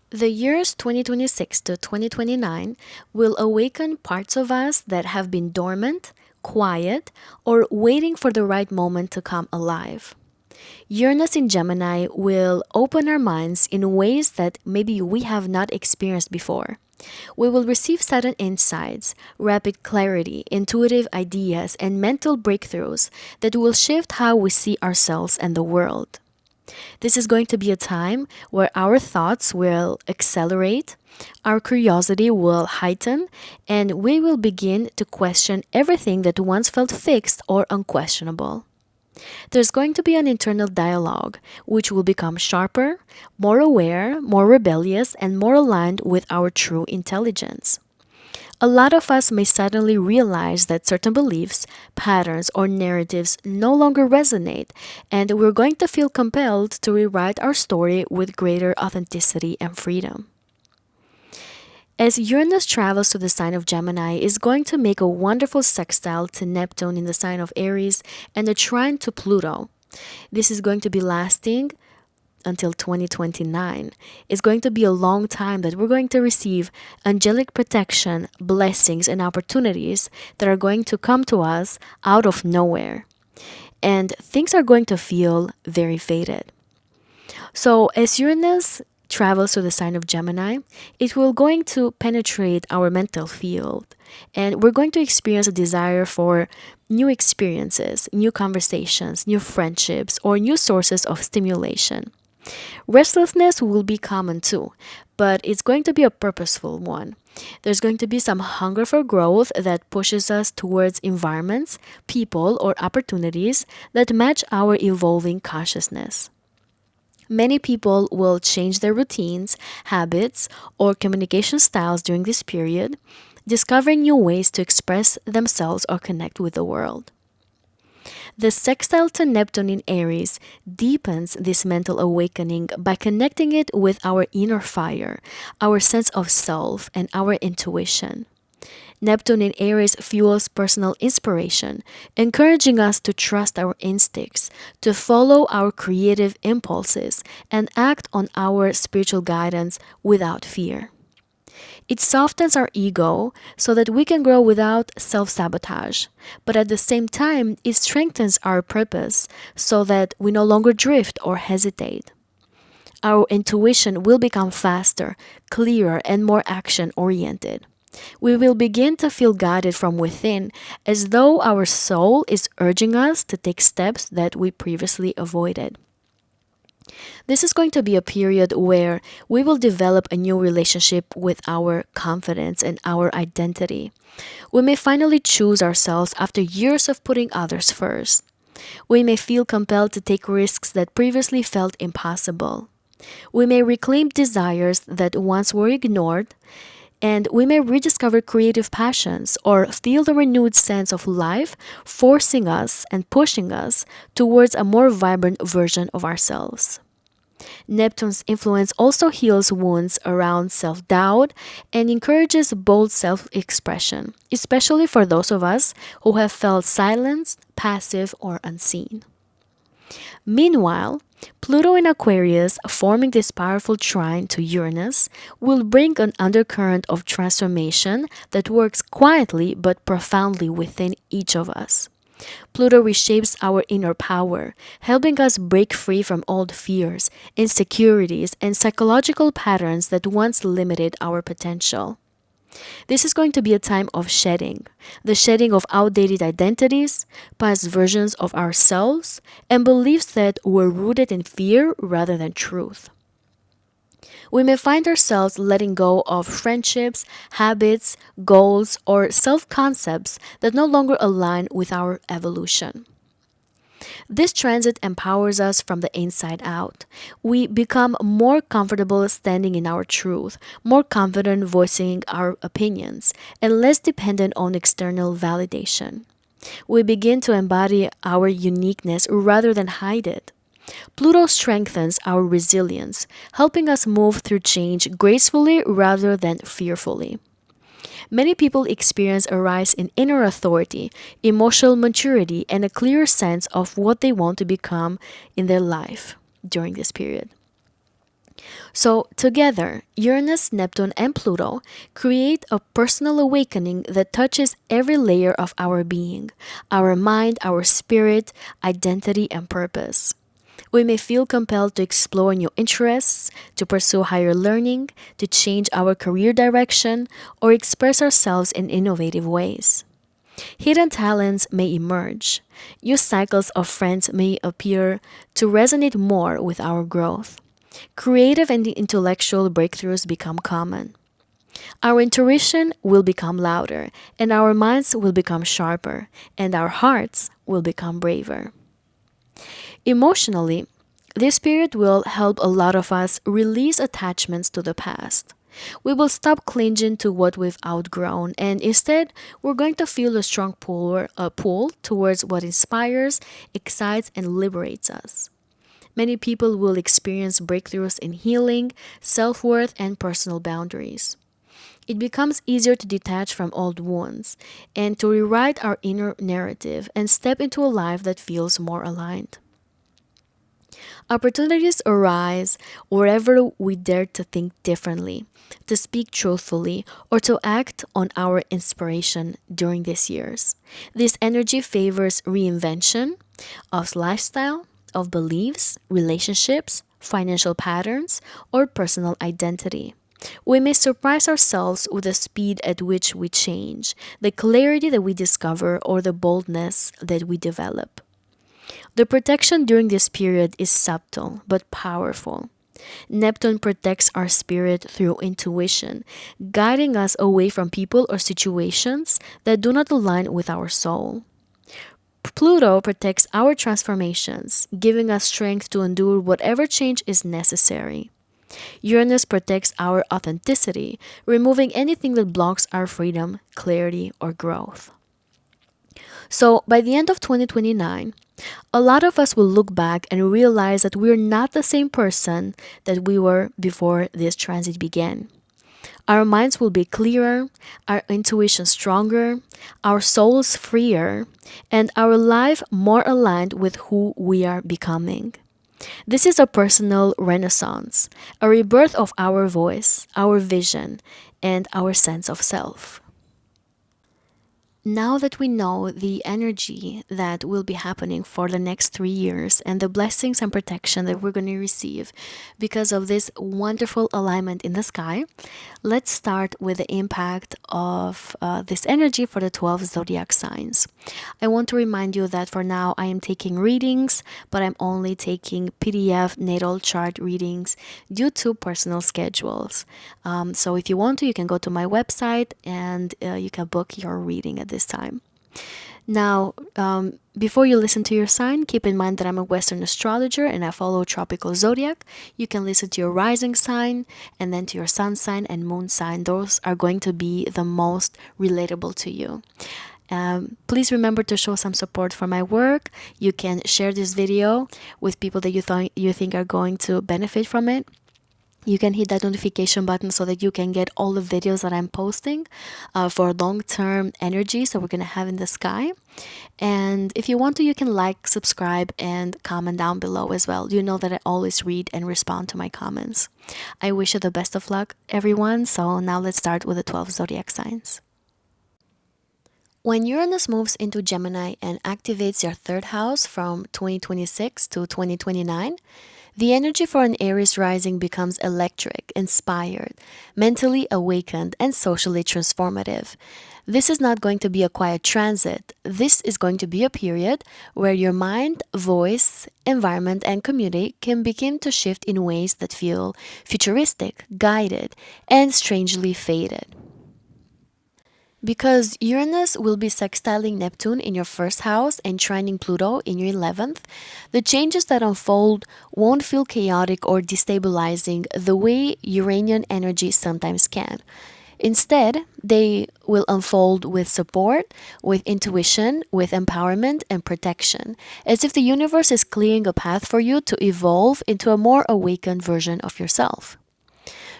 The years 2026 to 2029 will awaken parts of us that have been dormant, quiet, or waiting for the right moment to come alive. Uranus in Gemini will open our minds in ways that maybe we have not experienced before. We will receive sudden insights, rapid clarity, intuitive ideas, and mental breakthroughs that will shift how we see ourselves and the world. This is going to be a time where our thoughts will accelerate, our curiosity will heighten, and we will begin to question everything that once felt fixed or unquestionable. There's going to be an internal dialogue which will become sharper, more aware, more rebellious, and more aligned with our true intelligence. A lot of us may suddenly realize that certain beliefs, patterns, or narratives no longer resonate, and we're going to feel compelled to rewrite our story with greater authenticity and freedom. As Uranus travels to the sign of Gemini, is going to make a wonderful sextile to Neptune in the sign of Aries and a trine to Pluto. This is going to be lasting until 2029. It's going to be a long time that we're going to receive angelic protection, blessings, and opportunities that are going to come to us out of nowhere. And things are going to feel very faded. So, as Uranus travels to the sign of Gemini, it will going to penetrate our mental field and we're going to experience a desire for new experiences, new conversations, new friendships, or new sources of stimulation. Restlessness will be common too, but it's going to be a purposeful one. There's going to be some hunger for growth that pushes us towards environments, people, or opportunities that match our evolving consciousness. Many people will change their routines, habits, or communication styles during this period, discovering new ways to express themselves or connect with the world. The sextile to Neptune in Aries deepens this mental awakening by connecting it with our inner fire, our sense of self, and our intuition. Neptune in Aries fuels personal inspiration, encouraging us to trust our instincts, to follow our creative impulses, and act on our spiritual guidance without fear. It softens our ego so that we can grow without self sabotage, but at the same time, it strengthens our purpose so that we no longer drift or hesitate. Our intuition will become faster, clearer, and more action oriented. We will begin to feel guided from within as though our soul is urging us to take steps that we previously avoided. This is going to be a period where we will develop a new relationship with our confidence and our identity. We may finally choose ourselves after years of putting others first. We may feel compelled to take risks that previously felt impossible. We may reclaim desires that once were ignored, and we may rediscover creative passions or feel the renewed sense of life forcing us and pushing us towards a more vibrant version of ourselves. Neptune's influence also heals wounds around self doubt and encourages bold self expression, especially for those of us who have felt silenced, passive, or unseen. Meanwhile, Pluto in Aquarius, forming this powerful trine to Uranus, will bring an undercurrent of transformation that works quietly but profoundly within each of us. Pluto reshapes our inner power, helping us break free from old fears, insecurities, and psychological patterns that once limited our potential. This is going to be a time of shedding, the shedding of outdated identities, past versions of ourselves, and beliefs that were rooted in fear rather than truth. We may find ourselves letting go of friendships, habits, goals, or self concepts that no longer align with our evolution. This transit empowers us from the inside out. We become more comfortable standing in our truth, more confident voicing our opinions, and less dependent on external validation. We begin to embody our uniqueness rather than hide it. Pluto strengthens our resilience, helping us move through change gracefully rather than fearfully. Many people experience a rise in inner authority, emotional maturity, and a clear sense of what they want to become in their life during this period. So, together, Uranus, Neptune, and Pluto create a personal awakening that touches every layer of our being, our mind, our spirit, identity, and purpose. We may feel compelled to explore new interests, to pursue higher learning, to change our career direction, or express ourselves in innovative ways. Hidden talents may emerge. New cycles of friends may appear to resonate more with our growth. Creative and intellectual breakthroughs become common. Our intuition will become louder, and our minds will become sharper, and our hearts will become braver. Emotionally, this period will help a lot of us release attachments to the past. We will stop clinging to what we've outgrown, and instead, we're going to feel a strong pull towards what inspires, excites, and liberates us. Many people will experience breakthroughs in healing, self worth, and personal boundaries. It becomes easier to detach from old wounds and to rewrite our inner narrative and step into a life that feels more aligned. Opportunities arise wherever we dare to think differently, to speak truthfully, or to act on our inspiration during these years. This energy favors reinvention of lifestyle, of beliefs, relationships, financial patterns, or personal identity. We may surprise ourselves with the speed at which we change, the clarity that we discover, or the boldness that we develop. The protection during this period is subtle but powerful. Neptune protects our spirit through intuition, guiding us away from people or situations that do not align with our soul. Pluto protects our transformations, giving us strength to endure whatever change is necessary. Uranus protects our authenticity, removing anything that blocks our freedom, clarity, or growth. So, by the end of 2029, a lot of us will look back and realize that we're not the same person that we were before this transit began. Our minds will be clearer, our intuition stronger, our souls freer, and our life more aligned with who we are becoming. This is a personal renaissance, a rebirth of our voice, our vision, and our sense of self. Now that we know the energy that will be happening for the next 3 years and the blessings and protection that we're going to receive because of this wonderful alignment in the sky, let's start with the impact of this energy for the 12 zodiac signs. I want to remind you that for now I am taking readings, but I'm only taking PDF natal chart readings due to personal schedules. So if you want to, you can go to my website and you can book your reading at this time. Now, before you listen to your sign, keep in mind that I'm a Western astrologer and I follow tropical zodiac. You can listen to your rising sign and then to your sun sign and moon sign. Those are going to be the most relatable to you. Please remember to show some support for my work. You can share this video with people that you think are going to benefit from it. You can hit that notification button so that you can get all the videos that I'm posting for long-term energy. So we're going to have in the sky. And if you want to, you can like, subscribe, and comment down below as well. You know that I always read and respond to my comments. I wish you the best of luck, everyone. So now let's start with the 12 zodiac signs. When Uranus moves into Gemini and activates your third house from 2026 to 2029, the energy for an Aries rising becomes electric, inspired, mentally awakened, and socially transformative. This is not going to be a quiet transit. This is going to be a period where your mind, voice, environment, and community can begin to shift in ways that feel futuristic, guided, and strangely faded. Because Uranus will be sextiling Neptune in your first house and trining Pluto in your 11th, the changes that unfold won't feel chaotic or destabilizing the way Uranian energy sometimes can. Instead, they will unfold with support, with intuition, with empowerment and protection, as if the universe is clearing a path for you to evolve into a more awakened version of yourself.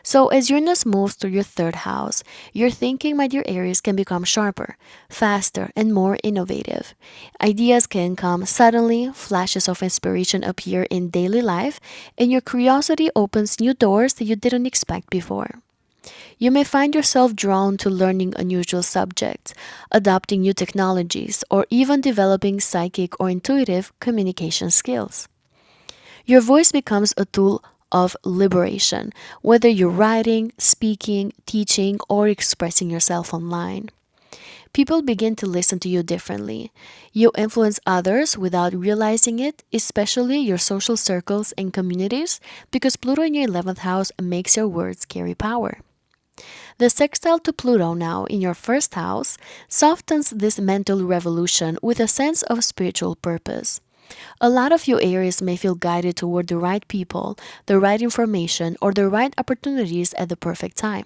So, as Uranus moves through your third house, your thinking, my dear Aries, can become sharper, faster, and more innovative. Ideas can come suddenly, flashes of inspiration appear in daily life, and your curiosity opens new doors that you didn't expect before. You may find yourself drawn to learning unusual subjects, adopting new technologies, or even developing psychic or intuitive communication skills. Your voice becomes a tool of liberation, whether you're writing, speaking, teaching, or expressing yourself online. People begin to listen to you differently. You influence others without realizing it, especially your social circles and communities, because Pluto in your 11th house makes your words carry power. The sextile to Pluto now in your first house softens this mental revolution with a sense of spiritual purpose. A lot of you Aries may feel guided toward the right people, the right information, or the right opportunities at the perfect time.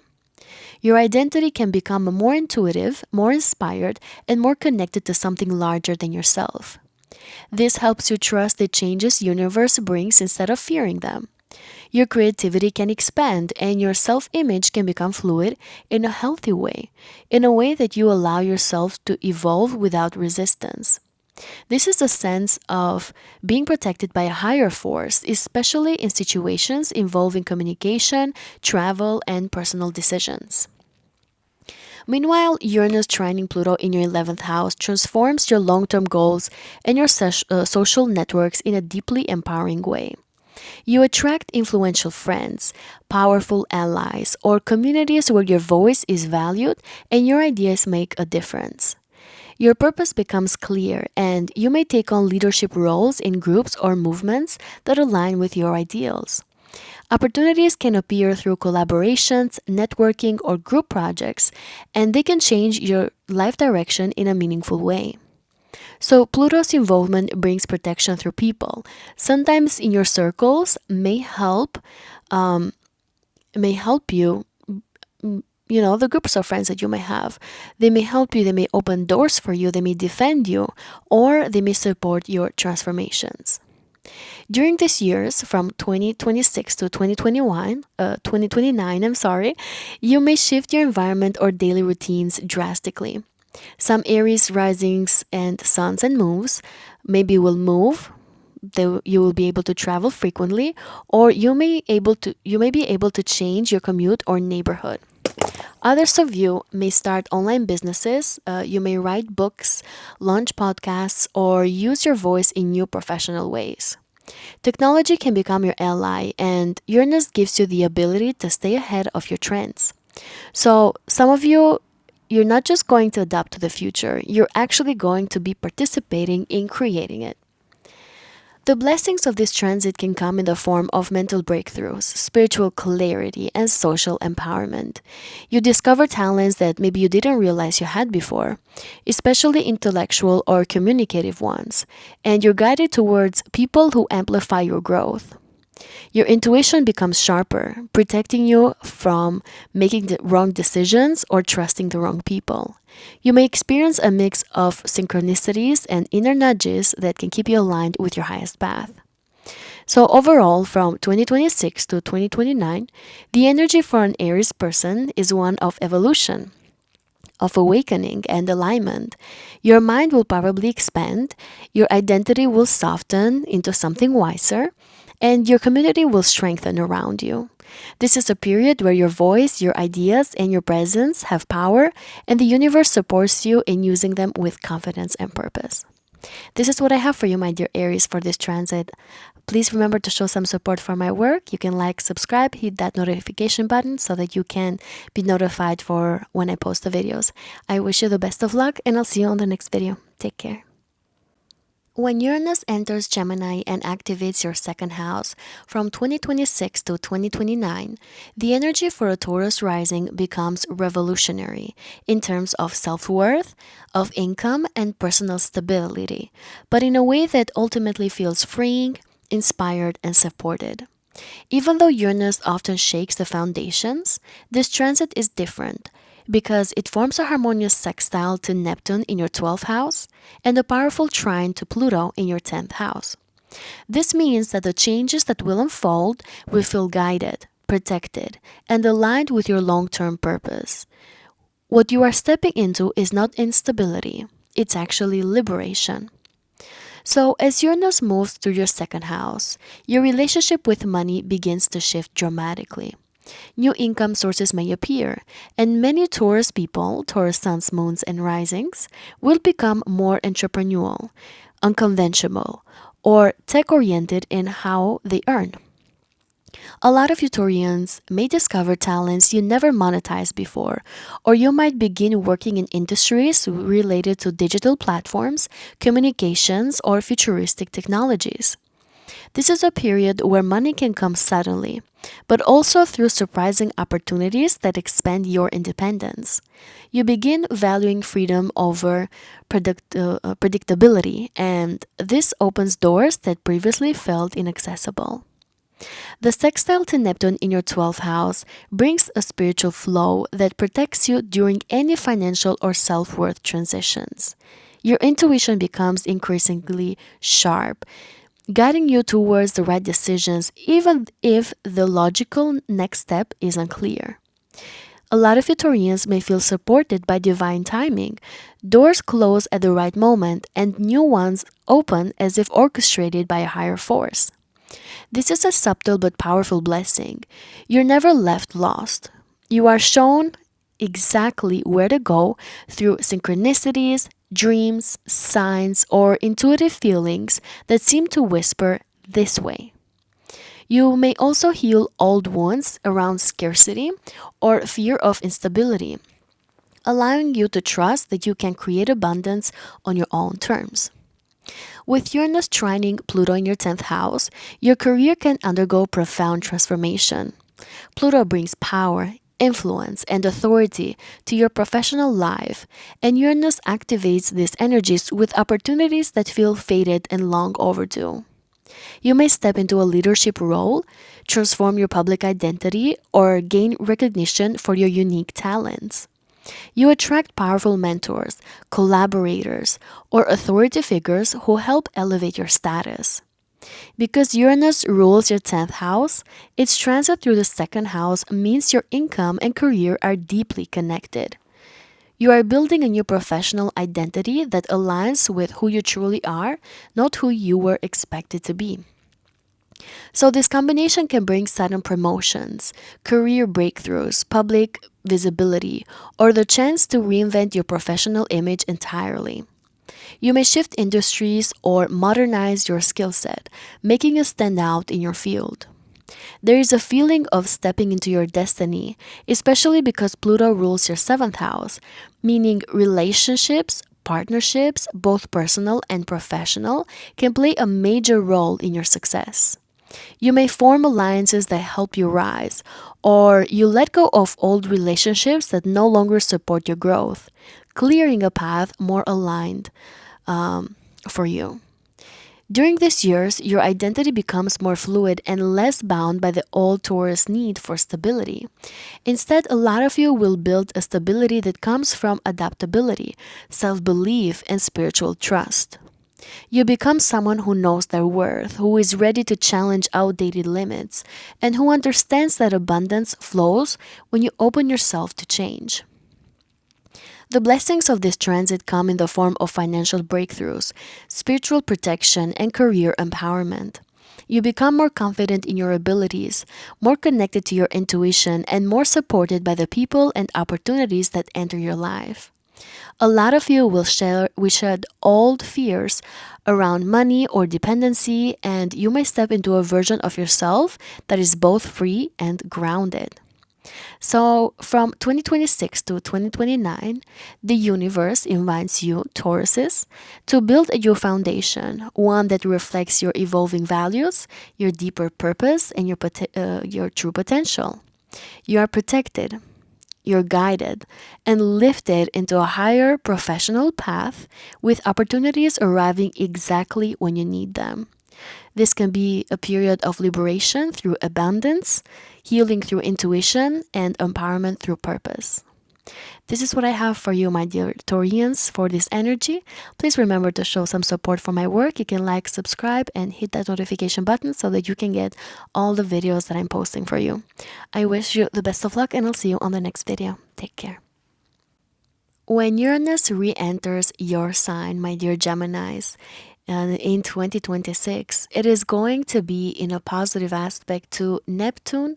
Your identity can become more intuitive, more inspired, and more connected to something larger than yourself. This helps you trust the changes universe brings instead of fearing them. Your creativity can expand and your self-image can become fluid in a healthy way, in a way that you allow yourself to evolve without resistance. This is a sense of being protected by a higher force, especially in situations involving communication, travel, and personal decisions. Meanwhile, Uranus trining Pluto in your 11th house transforms your long term goals and your social networks in a deeply empowering way. You attract influential friends, powerful allies, or communities where your voice is valued and your ideas make a difference. Your purpose becomes clear, and you may take on leadership roles in groups or movements that align with your ideals. Opportunities can appear through collaborations, networking, or group projects, and they can change your life direction in a meaningful way. So, Pluto's involvement brings protection through people. Sometimes in your circles may help you. The groups of friends that you may have, they may help you, they may open doors for you, they may defend you, or they may support your transformations. During these years, from 2026 to 2029, you may shift your environment or daily routines drastically. Some Aries risings and suns and moons maybe will move. You will be able to travel frequently, or you may be able to change your commute or neighborhood. Others of you may start online businesses, you may write books, launch podcasts, or use your voice in new professional ways. Technology can become your ally, and Uranus gives you the ability to stay ahead of your trends. So, some of you, you're not just going to adapt to the future, you're actually going to be participating in creating it. The blessings of this transit can come in the form of mental breakthroughs, spiritual clarity, and social empowerment. You discover talents that maybe you didn't realize you had before, especially intellectual or communicative ones, and you're guided towards people who amplify your growth. Your intuition becomes sharper, protecting you from making the wrong decisions or trusting the wrong people. You may experience a mix of synchronicities and inner nudges that can keep you aligned with your highest path. So, overall, from 2026 to 2029, the energy for an Aries person is one of evolution, of awakening and alignment. Your mind will probably expand, your identity will soften into something wiser, and your community will strengthen around you. This is a period where your voice, your ideas, and your presence have power, and the universe supports you in using them with confidence and purpose. This is what I have for you, my dear Aries, for this transit. Please remember to show some support for my work. You can like, subscribe, hit that notification button so that you can be notified for when I post the videos. I wish you the best of luck, and I'll see you on the next video. Take care. When Uranus enters Gemini and activates your second house from 2026 to 2029, the energy for a Taurus rising becomes revolutionary in terms of self-worth, of income, and personal stability, but in a way that ultimately feels freeing, inspired, and supported. Even though Uranus often shakes the foundations, this transit is different because it forms a harmonious sextile to Neptune in your 12th house and a powerful trine to Pluto in your 10th house. This means that the changes that will unfold will feel guided, protected, and aligned with your long-term purpose. What you are stepping into is not instability, it's actually liberation. So, as Uranus moves through your second house, your relationship with money begins to shift dramatically. New income sources may appear, and many Taurus people, Taurus suns, moons, and risings, will become more entrepreneurial, unconventional, or tech oriented in how they earn. A lot of Uturians may discover talents you never monetized before, or you might begin working in industries related to digital platforms, communications, or futuristic technologies. This is a period where money can come suddenly, but also through surprising opportunities that expand your independence. You begin valuing freedom over predictability, and this opens doors that previously felt inaccessible. The sextile to Neptune in your 12th house brings a spiritual flow that protects you during any financial or self worth transitions. Your intuition becomes increasingly sharp, guiding you towards the right decisions even if the logical next step is unclear. A lot of Victorians may feel supported by divine timing. Doors close at the right moment and new ones open as if orchestrated by a higher force. This is a subtle but powerful blessing. You're never left lost. You are shown exactly where to go through synchronicities, dreams, signs, or intuitive feelings that seem to whisper this way. You may also heal old wounds around scarcity or fear of instability, allowing you to trust that you can create abundance on your own terms. With Uranus trining Pluto in your 10th house, your career can undergo profound transformation. Pluto brings power, influence, and authority to your professional life, and Uranus activates these energies with opportunities that feel fated and long overdue. You may step into a leadership role, transform your public identity, or gain recognition for your unique talents. You attract powerful mentors, collaborators, or authority figures who help elevate your status. Because Uranus rules your 10th house, its transit through the second house means your income and career are deeply connected. You are building a new professional identity that aligns with who you truly are, not who you were expected to be. So, this combination can bring sudden promotions, career breakthroughs, public visibility, or the chance to reinvent your professional image entirely. You may shift industries or modernize your skill set, making you stand out in your field. There is a feeling of stepping into your destiny, especially because Pluto rules your 7th house, meaning relationships, partnerships, both personal and professional, can play a major role in your success. You may form alliances that help you rise, or you let go of old relationships that no longer support your growth, clearing a path more aligned for you. During these years, your identity becomes more fluid and less bound by the old Taurus need for stability. Instead, a lot of you will build a stability that comes from adaptability, self belief, and spiritual trust. You become someone who knows their worth, who is ready to challenge outdated limits, and who understands that abundance flows when you open yourself to change. The blessings of this transit come in the form of financial breakthroughs, spiritual protection, and career empowerment. You become more confident in your abilities, more connected to your intuition, and more supported by the people and opportunities that enter your life. A lot of you will shed old fears around money or dependency, and you may step into a version of yourself that is both free and grounded. So, from 2026 to 2029, the universe invites you, Tauruses, to build a new foundation, one that reflects your evolving values, your deeper purpose, and your true potential. You are protected, you're guided, and lifted into a higher professional path with opportunities arriving exactly when you need them. This can be a period of liberation through abundance, healing through intuition, and empowerment through purpose. This is what I have for you, my dear Taurians, for this energy. Please remember to show some support for my work. You can like, subscribe, and hit that notification button so that you can get all the videos that I'm posting for you. I wish you the best of luck, and I'll see you on the next video. Take care. When Uranus re-enters your sign, my dear Geminis, in 2026, it is going to be in a positive aspect to Neptune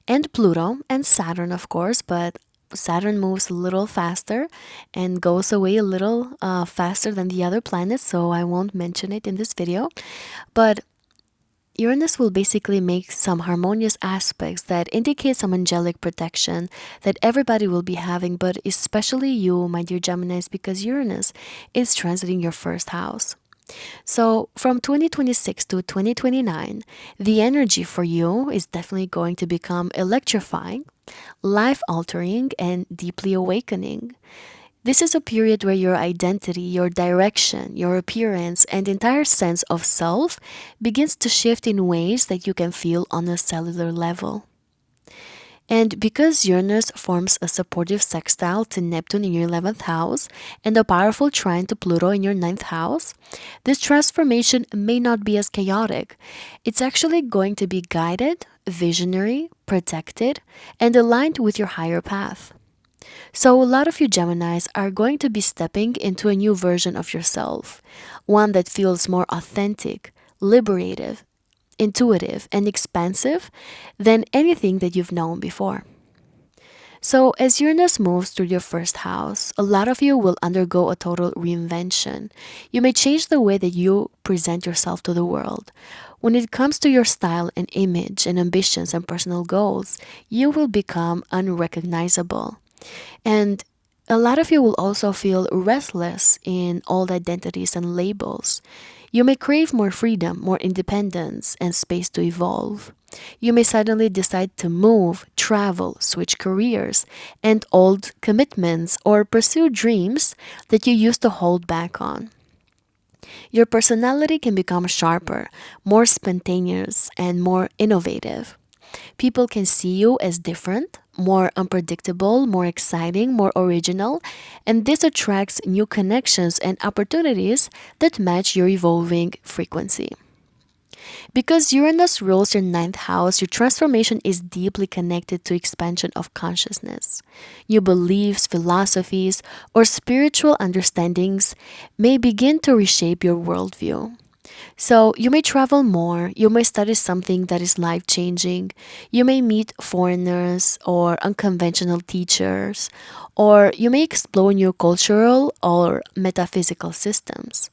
and Pluto and Saturn, of course, but Saturn moves a little faster and goes away a little faster than the other planets, so I won't mention it in this video. But Uranus will basically make some harmonious aspects that indicate some angelic protection that everybody will be having, but especially you, my dear Geminis, because Uranus is transiting your first house. So from 2026 to 2029, the energy for you is definitely going to become electrifying, life-altering, and deeply awakening. This is a period where your identity, your direction, your appearance, and entire sense of self begins to shift in ways that you can feel on a cellular level. And because Uranus forms a supportive sextile to Neptune in your 11th house and a powerful trine to Pluto in your 9th house, this transformation may not be as chaotic. It's actually going to be guided, visionary, protected, and aligned with your higher path. So, a lot of you Geminis are going to be stepping into a new version of yourself, one that feels more authentic, liberative, intuitive, and expansive than anything that you've known before. So, as Uranus moves through your first house, a lot of you will undergo a total reinvention. You may change the way that you present yourself to the world. When it comes to your style and image and ambitions and personal goals, you will become unrecognizable. And a lot of you will also feel restless in old identities and labels. You may crave more freedom, more independence, and space to evolve. You may suddenly decide to move, travel, switch careers, and old commitments or pursue dreams that you used to hold back on. Your personality can become sharper, more spontaneous, and more innovative. People can see you as different, more unpredictable, more exciting, more original, and this attracts new connections and opportunities that match your evolving frequency. Because Uranus rules your ninth house, your transformation is deeply connected to expansion of consciousness. New beliefs, philosophies, or spiritual understandings may begin to reshape your worldview. So, you may travel more, you may study something that is life changing, you may meet foreigners or unconventional teachers, or you may explore new cultural or metaphysical systems.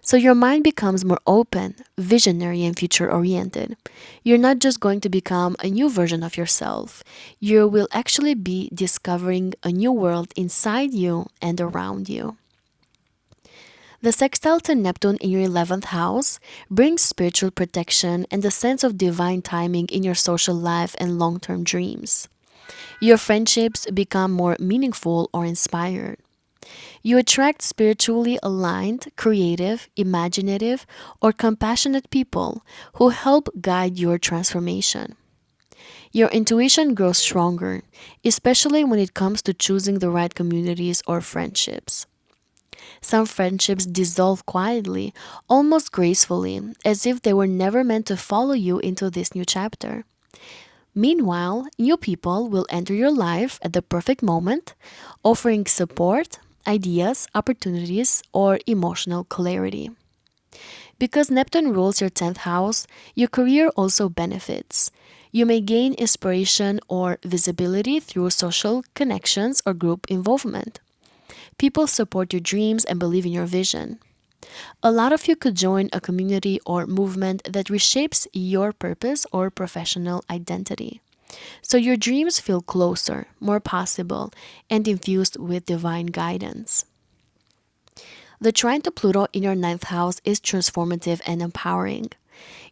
So, your mind becomes more open, visionary, and future oriented. You're not just going to become a new version of yourself, you will actually be discovering a new world inside you and around you. The sextile to Neptune in your 11th house brings spiritual protection and a sense of divine timing in your social life and long term dreams. Your friendships become more meaningful or inspired. You attract spiritually aligned, creative, imaginative, or compassionate people who help guide your transformation. Your intuition grows stronger, especially when it comes to choosing the right communities or friendships. Some friendships dissolve quietly, almost gracefully, as if they were never meant to follow you into this new chapter. Meanwhile, new people will enter your life at the perfect moment, offering support, ideas, opportunities, or emotional clarity. Because Neptune rules your 10th house, your career also benefits. You may gain inspiration or visibility through social connections or group involvement. People support your dreams and believe in your vision. A lot of you could join a community or movement that reshapes your purpose or professional identity. So your dreams feel closer, more possible, and infused with divine guidance. The trine to Pluto in your ninth house is transformative and empowering.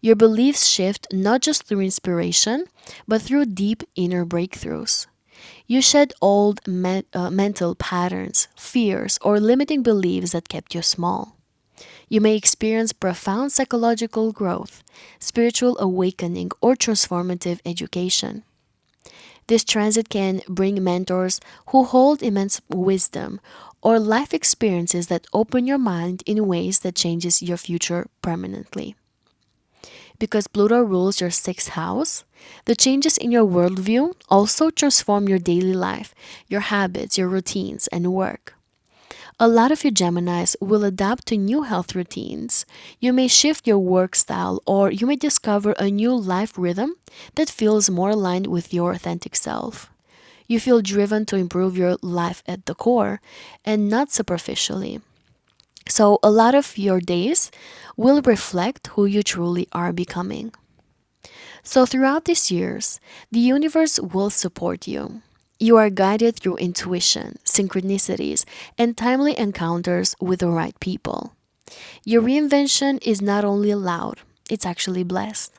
Your beliefs shift not just through inspiration, but through deep inner breakthroughs. You shed old mental patterns, fears, or limiting beliefs that kept you small. You may experience profound psychological growth, spiritual awakening, or transformative education. This transit can bring mentors who hold immense wisdom or life experiences that open your mind in ways that changes your future permanently. Because Pluto rules your sixth house, the changes in your worldview also transform your daily life, your habits, your routines, and work. A lot of you Geminis will adapt to new health routines. You may shift your work style or you may discover a new life rhythm that feels more aligned with your authentic self. You feel driven to improve your life at the core and not superficially. So, a lot of your days will reflect who you truly are becoming. So, throughout these years, the universe will support you. You are guided through intuition, synchronicities, and timely encounters with the right people. Your reinvention is not only allowed, it's actually blessed.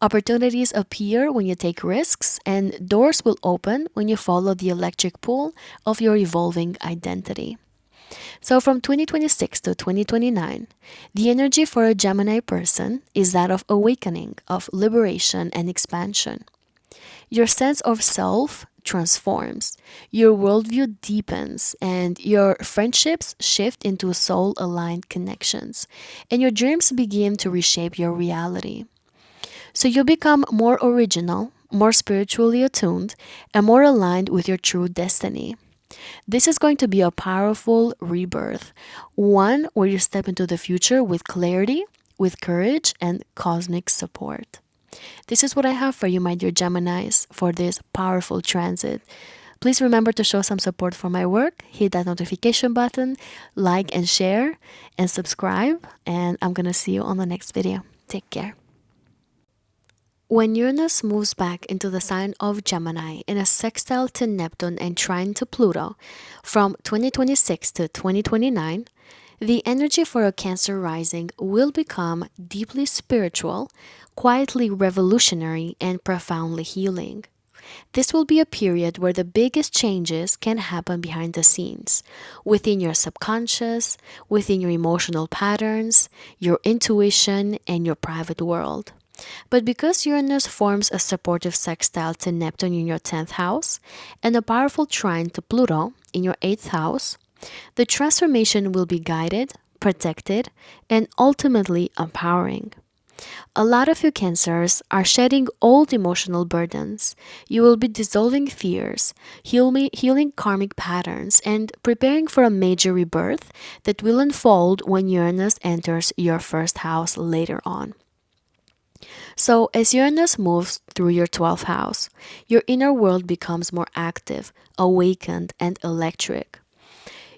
Opportunities appear when you take risks, and doors will open when you follow the electric pull of your evolving identity. So, from 2026 to 2029, the energy for a Gemini person is that of awakening, of liberation, and expansion. Your sense of self transforms, your worldview deepens, and your friendships shift into soul aligned connections, and your dreams begin to reshape your reality. So you become more original, more spiritually attuned, and more aligned with your true destiny. This is going to be a powerful rebirth, one where you step into the future with clarity, with courage, and cosmic support. This is what I have for you, my dear Geminis, for this powerful transit. Please remember to show some support for my work. Hit that notification button, like and share, and subscribe. And I'm going to see you on the next video. Take care. When Uranus moves back into the sign of Gemini in a sextile to Neptune and trine to Pluto from 2026 to 2029, the energy for a Cancer rising will become deeply spiritual, quietly revolutionary, and profoundly healing. This will be a period where the biggest changes can happen behind the scenes, within your subconscious, within your emotional patterns, your intuition, and your private world. But because Uranus forms a supportive sextile to Neptune in your 10th house and a powerful trine to Pluto in your 8th house, the transformation will be guided, protected, and ultimately empowering. A lot of you Cancers are shedding old emotional burdens. You will be dissolving fears, healing karmic patterns, and preparing for a major rebirth that will unfold when Uranus enters your first house later on. So, as Uranus moves through your 12th house, your inner world becomes more active, awakened, and electric.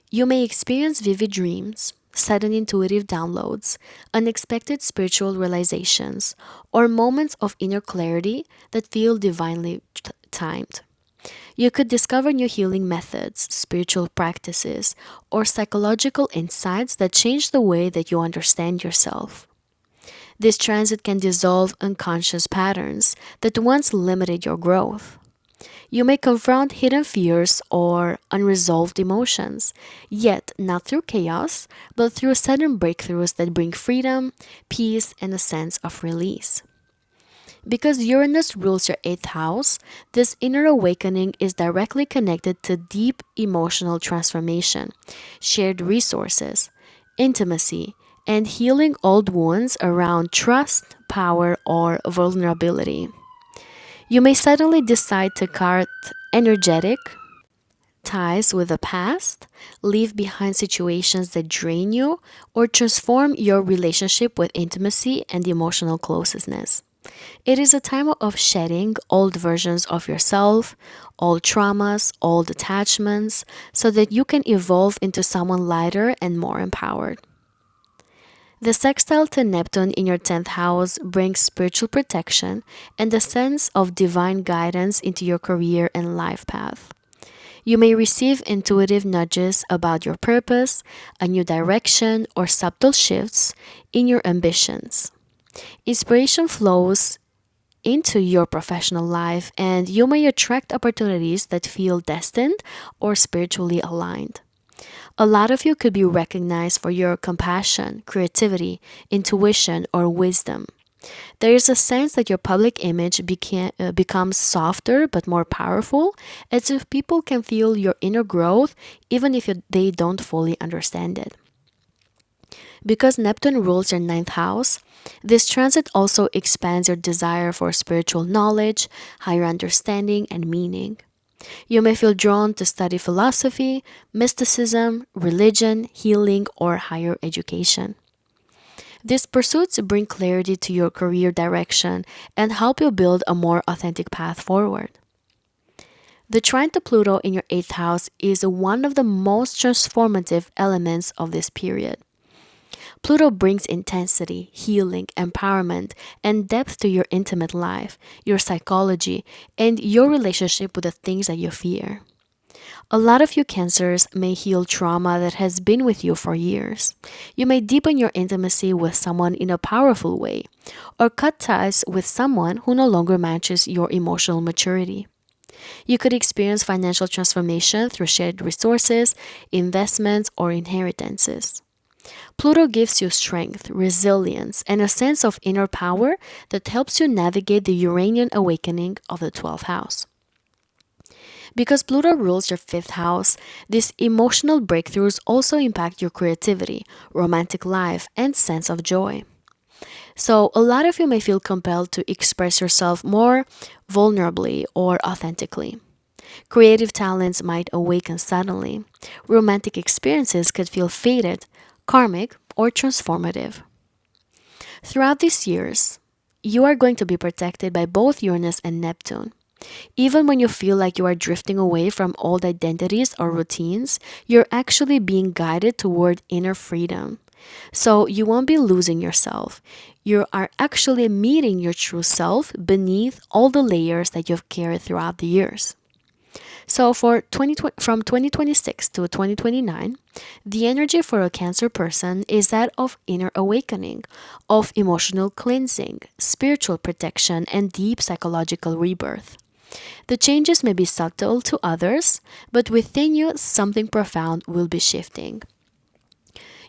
You may experience vivid dreams, sudden intuitive downloads, unexpected spiritual realizations, or moments of inner clarity that feel divinely timed. You could discover new healing methods, spiritual practices, or psychological insights that change the way that you understand yourself. This transit can dissolve unconscious patterns that once limited your growth. You may confront hidden fears or unresolved emotions, yet not through chaos, but through sudden breakthroughs that bring freedom, peace, and a sense of release. Because Uranus rules your 8th house, this inner awakening is directly connected to deep emotional transformation, shared resources, intimacy, and healing old wounds around trust, power, or vulnerability. You may suddenly decide to cut energetic ties with the past, leave behind situations that drain you, or transform your relationship with intimacy and emotional closeness. It is a time of shedding old versions of yourself, old traumas, old attachments, so that you can evolve into someone lighter and more empowered. The sextile to Neptune in your 10th house brings spiritual protection and a sense of divine guidance into your career and life path. You may receive intuitive nudges about your purpose, a new direction, or subtle shifts in your ambitions. Inspiration flows into your professional life, and you may attract opportunities that feel destined or spiritually aligned. A lot of you could be recognized for your compassion, creativity, intuition, or wisdom. There is a sense that your public image becomes softer but more powerful, as if people can feel your inner growth even if they don't fully understand it. Because Neptune rules your ninth house, this transit also expands your desire for spiritual knowledge, higher understanding, and meaning. You may feel drawn to study philosophy, mysticism, religion, healing, or higher education. These pursuits bring clarity to your career direction and help you build a more authentic path forward. The trine to Pluto in your eighth house is one of the most transformative elements of this period. Pluto brings intensity, healing, empowerment, and depth to your intimate life, your psychology, and your relationship with the things that you fear. A lot of you Cancers may heal trauma that has been with you for years. You may deepen your intimacy with someone in a powerful way, or cut ties with someone who no longer matches your emotional maturity. You could experience financial transformation through shared resources, investments, or inheritances. Pluto gives you strength, resilience, and a sense of inner power that helps you navigate the Uranian awakening of the 12th house. Because Pluto rules your fifth house, these emotional breakthroughs also impact your creativity, romantic life, and sense of joy. So, a lot of you may feel compelled to express yourself more vulnerably or authentically. Creative talents might awaken suddenly. Romantic experiences could feel faded, karmic, or transformative. Throughout these years, you are going to be protected by both Uranus and Neptune. Even when you feel like you are drifting away from old identities or routines, you're actually being guided toward inner freedom. So you won't be losing yourself. You are actually meeting your true self beneath all the layers that you've carried throughout the years. So from 2026 to 2029, the energy for a Cancer person is that of inner awakening, of emotional cleansing, spiritual protection, and deep psychological rebirth. The changes may be subtle to others, but within you, something profound will be shifting.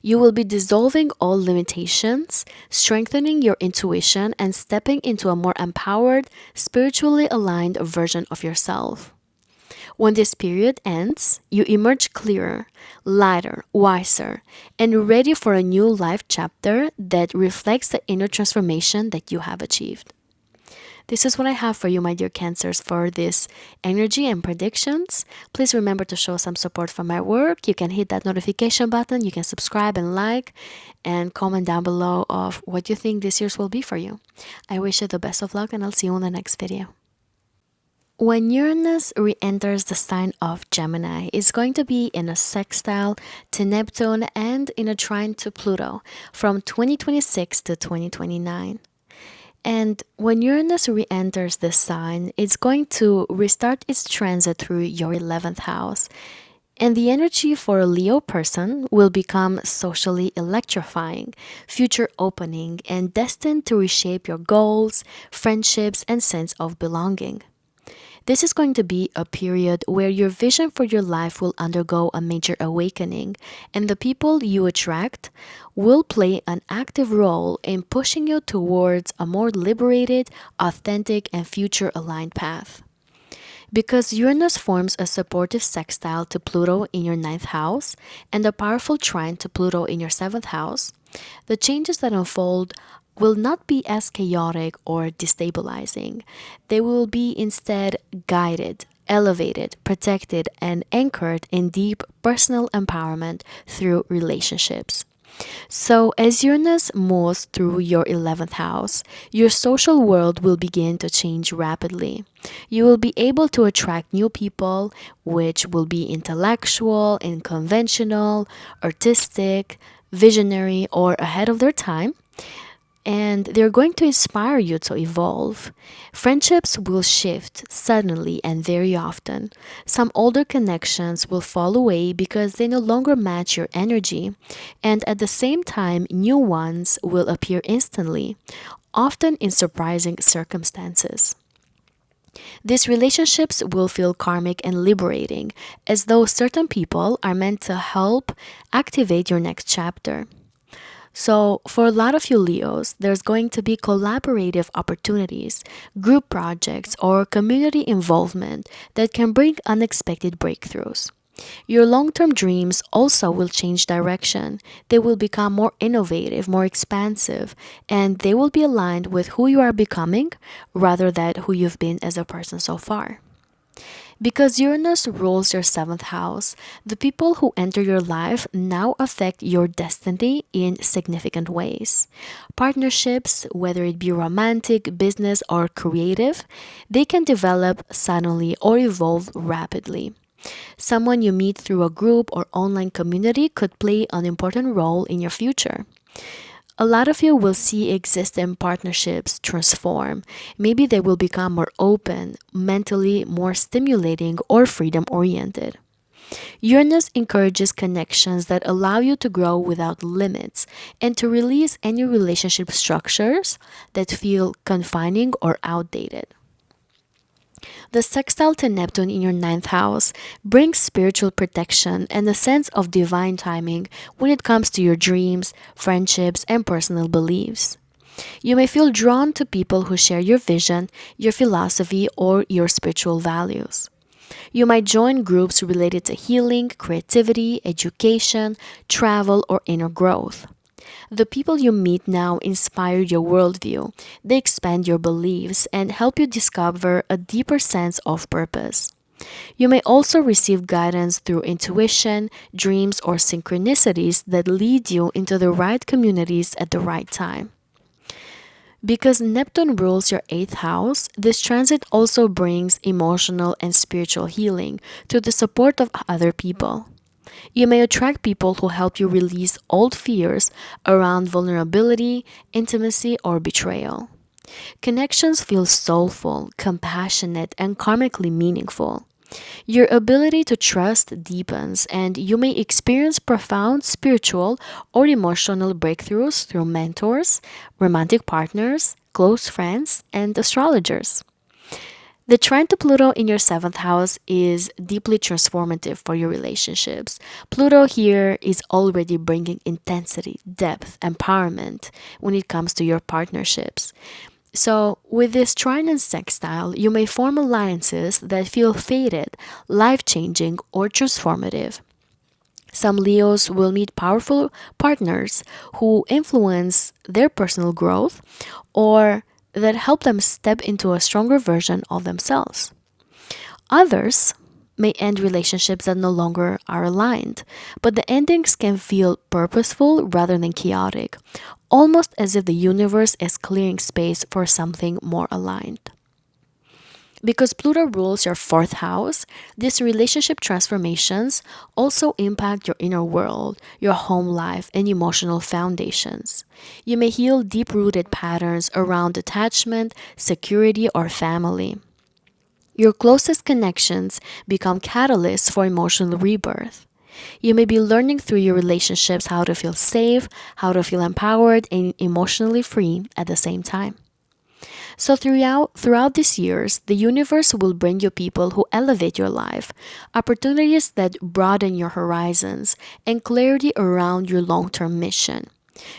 You will be dissolving all limitations, strengthening your intuition, and stepping into a more empowered, spiritually aligned version of yourself. When this period ends, you emerge clearer, lighter, wiser, and ready for a new life chapter that reflects the inner transformation that you have achieved. This is what I have for you, my dear Cancers, for this energy and predictions. Please remember to show some support for my work. You can hit that notification button, you can subscribe and like, and comment down below of what you think this year's will be for you. I wish you the best of luck, and I'll see you in the next video. When Uranus re-enters the sign of Gemini, it's going to be in a sextile to Neptune and in a trine to Pluto from 2026 to 2029. And when Uranus re-enters this sign, it's going to restart its transit through your 11th house. And the energy for a Leo person will become socially electrifying, future opening, and destined to reshape your goals, friendships, and sense of belonging. This is going to be a period where your vision for your life will undergo a major awakening, and the people you attract will play an active role in pushing you towards a more liberated, authentic, and future-aligned path. Because Uranus forms a supportive sextile to Pluto in your ninth house and a powerful trine to Pluto in your seventh house, the changes that unfold will not be as chaotic or destabilizing. They will be instead guided, elevated, protected, and anchored in deep personal empowerment through relationships. So, as Uranus moves through your 11th house, your social world will begin to change rapidly. You will be able to attract new people, which will be intellectual, unconventional, artistic, visionary, or ahead of their time, and they're going to inspire you to evolve. Friendships will shift suddenly and very often. Some older connections will fall away because they no longer match your energy, and at the same time, new ones will appear instantly, often in surprising circumstances. These relationships will feel karmic and liberating, as though certain people are meant to help activate your next chapter. So, for a lot of you Leos, there's going to be collaborative opportunities, group projects, or community involvement that can bring unexpected breakthroughs. Your long term dreams also will change direction. They will become more innovative, more expansive, and they will be aligned with who you are becoming rather than who you've been as a person so far. Because Uranus rules your seventh house, the people who enter your life now affect your destiny in significant ways. Partnerships, whether it be romantic, business, or creative, they can develop suddenly or evolve rapidly. Someone you meet through a group or online community could play an important role in your future. A lot of you will see existing partnerships transform. Maybe they will become more open, mentally more stimulating, or freedom oriented. Uranus encourages connections that allow you to grow without limits and to release any relationship structures that feel confining or outdated. The sextile to Neptune in your ninth house brings spiritual protection and a sense of divine timing when it comes to your dreams, friendships, and personal beliefs. You may feel drawn to people who share your vision, your philosophy, or your spiritual values. You might join groups related to healing, creativity, education, travel, or inner growth. The people you meet now inspire your worldview. They expand your beliefs and help you discover a deeper sense of purpose. You may also receive guidance through intuition, dreams, or synchronicities that lead you into the right communities at the right time. Because Neptune rules your eighth house, this transit also brings emotional and spiritual healing through the support of other people. You may attract people who help you release old fears around vulnerability, intimacy, or betrayal. Connections feel soulful, compassionate, and karmically meaningful. Your ability to trust deepens, and you may experience profound spiritual or emotional breakthroughs through mentors, romantic partners, close friends, and astrologers. The trine to Pluto in your seventh house is deeply transformative for your relationships. Pluto here is already bringing intensity, depth, empowerment when it comes to your partnerships. So, with this trine and sextile, you may form alliances that feel fated, life changing, or transformative. Some Leos will meet powerful partners who influence their personal growth or that help them step into a stronger version of themselves. Others may end relationships that no longer are aligned, but the endings can feel purposeful rather than chaotic, almost as if the universe is clearing space for something more aligned. Because Pluto rules your fourth house, these relationship transformations also impact your inner world, your home life, and emotional foundations. You may heal deep rooted patterns around attachment, security, or family. Your closest connections become catalysts for emotional rebirth. You may be learning through your relationships how to feel safe, how to feel empowered, and emotionally free at the same time. So throughout these years, the universe will bring you people who elevate your life, opportunities that broaden your horizons, and clarity around your long-term mission.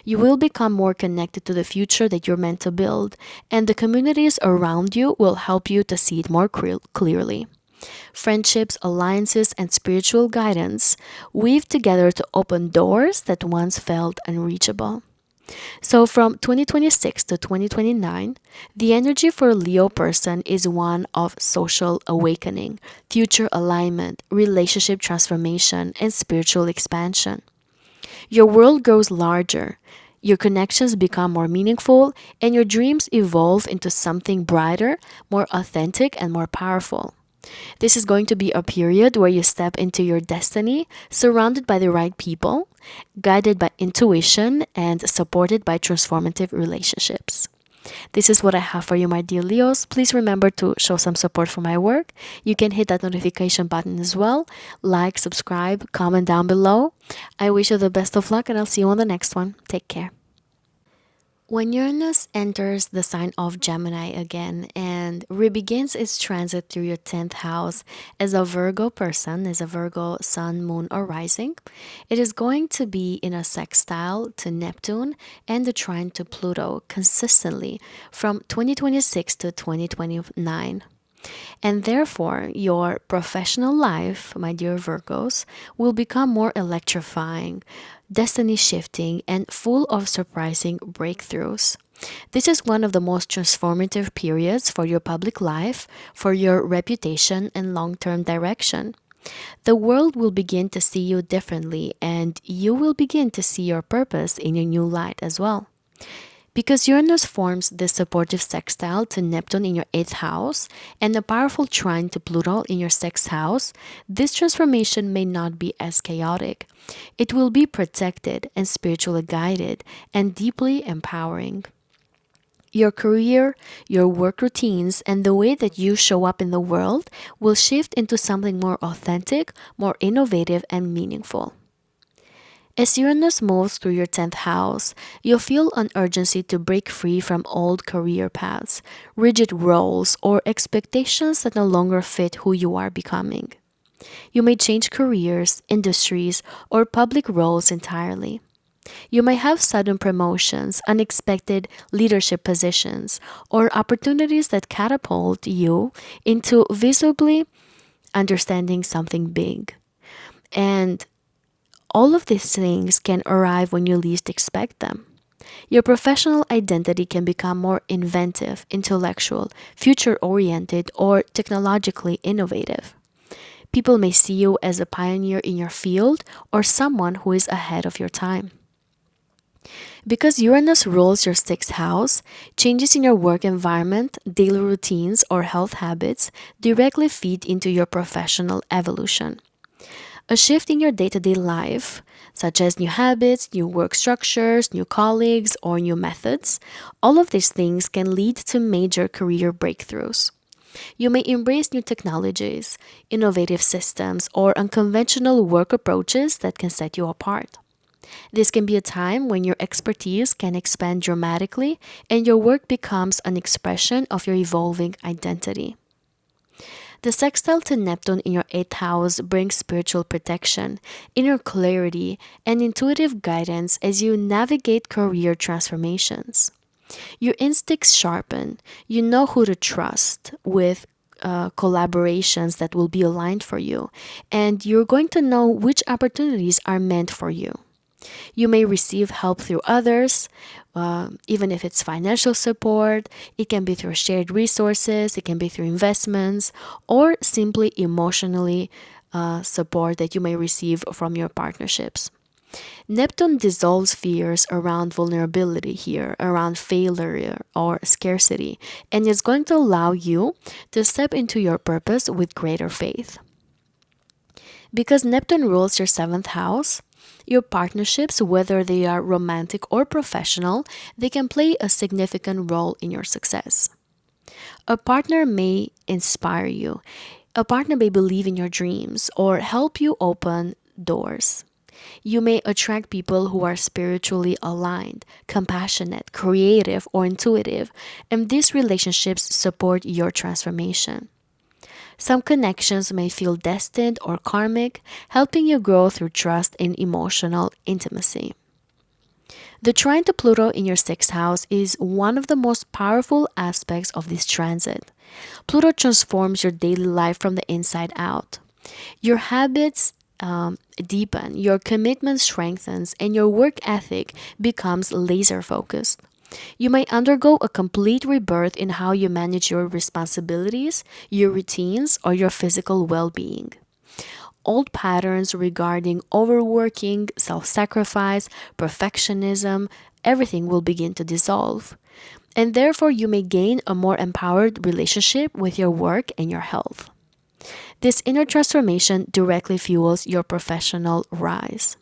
You will become more connected to the future that you're meant to build, and the communities around you will help you to see it more clearly. Friendships, alliances, and spiritual guidance weave together to open doors that once felt unreachable. So from 2026 to 2029, the energy for a Leo person is one of social awakening, future alignment, relationship transformation, and spiritual expansion. Your world grows larger, your connections become more meaningful, and your dreams evolve into something brighter, more authentic, and more powerful. This is going to be a period where you step into your destiny, surrounded by the right people, guided by intuition, and supported by transformative relationships. This is what I have for you, my dear Leos. Please remember to show some support for my work. You can hit that notification button as well. Like, subscribe, comment down below. I wish you the best of luck, and I'll see you on the next one. Take care. When Uranus enters the sign of Gemini again and begins its transit through your 10th house as a Virgo person, as a Virgo sun, moon, or rising, it is going to be in a sextile to Neptune and a trine to Pluto consistently from 2026 to 2029. And therefore, your professional life, my dear Virgos, will become more electrifying, destiny shifting, and full of surprising breakthroughs. This is one of the most transformative periods for your public life, for your reputation, and long term direction. The world will begin to see you differently, and you will begin to see your purpose in a new light as well. Because Uranus forms this supportive sextile to Neptune in your 8th house and a powerful trine to Pluto in your 6th house, this transformation may not be as chaotic. It will be protected and spiritually guided and deeply empowering. Your career, your work routines, and the way that you show up in the world will shift into something more authentic, more innovative, and meaningful. As Uranus moves through your 10th house, you'll feel an urgency to break free from old career paths, rigid roles, or expectations that no longer fit who you are becoming. You may change careers, industries, or public roles entirely. You may have sudden promotions, unexpected leadership positions, or opportunities that catapult you into visibly understanding something big. And all of these things can arrive when you least expect them. Your professional identity can become more inventive, intellectual, future oriented, or technologically innovative. People may see you as a pioneer in your field or someone who is ahead of your time. Because Uranus rules your 6th house, changes in your work environment, daily routines, or health habits directly feed into your professional evolution. A shift in your day to day life, such as new habits, new work structures, new colleagues, or new methods, all of these things can lead to major career breakthroughs. You may embrace new technologies, innovative systems, or unconventional work approaches that can set you apart. This can be a time when your expertise can expand dramatically and your work becomes an expression of your evolving identity. The sextile to Neptune in your 8th house brings spiritual protection, inner clarity, and intuitive guidance as you navigate career transformations. Your instincts sharpen, you know who to trust with collaborations that will be aligned for you, and you're going to know which opportunities are meant for you. You may receive help through others, even if it's financial support, it can be through shared resources, it can be through investments, or simply emotionally support that you may receive from your partnerships. Neptune dissolves fears around vulnerability here, around failure or scarcity, and is going to allow you to step into your purpose with greater faith. Because Neptune rules your 7th house, your partnerships, whether they are romantic or professional, they can play a significant role in your success. A partner may inspire you. A partner may believe in your dreams or help you open doors. You may attract people who are spiritually aligned, compassionate, creative, or intuitive, and these relationships support your transformation. Some connections may feel destined or karmic, helping you grow through trust and emotional intimacy. The trine to Pluto in your 6th house is one of the most powerful aspects of this transit. Pluto transforms your daily life from the inside out. Your habits deepen, your commitment strengthens, and your work ethic becomes laser focused. You may undergo a complete rebirth in how you manage your responsibilities, your routines, or your physical well being. Old patterns regarding overworking, self sacrifice, perfectionism, everything will begin to dissolve. And therefore, you may gain a more empowered relationship with your work and your health. This inner transformation directly fuels your professional rise.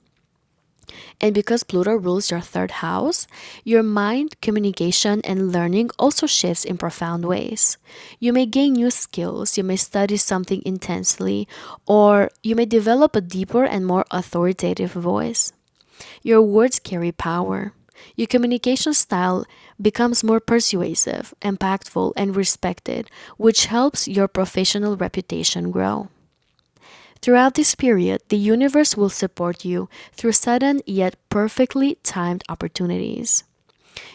And because Pluto rules your 3rd house, your mind, communication, and learning also shifts in profound ways. You may gain new skills, you may study something intensely, or you may develop a deeper and more authoritative voice. Your words carry power. Your communication style becomes more persuasive, impactful, and respected, which helps your professional reputation grow. Throughout this period, the universe will support you through sudden yet perfectly timed opportunities.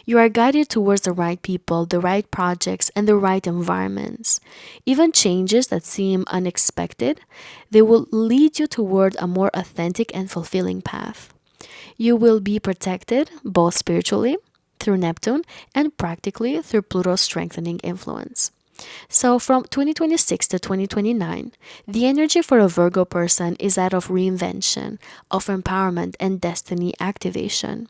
You are guided towards the right people, the right projects, and the right environments. Even changes that seem unexpected, they will lead you toward a more authentic and fulfilling path. You will be protected both spiritually through Neptune and practically through Pluto's strengthening influence. So from 2026 to 2029, the energy for a Virgo person is that of reinvention, of empowerment, and destiny activation.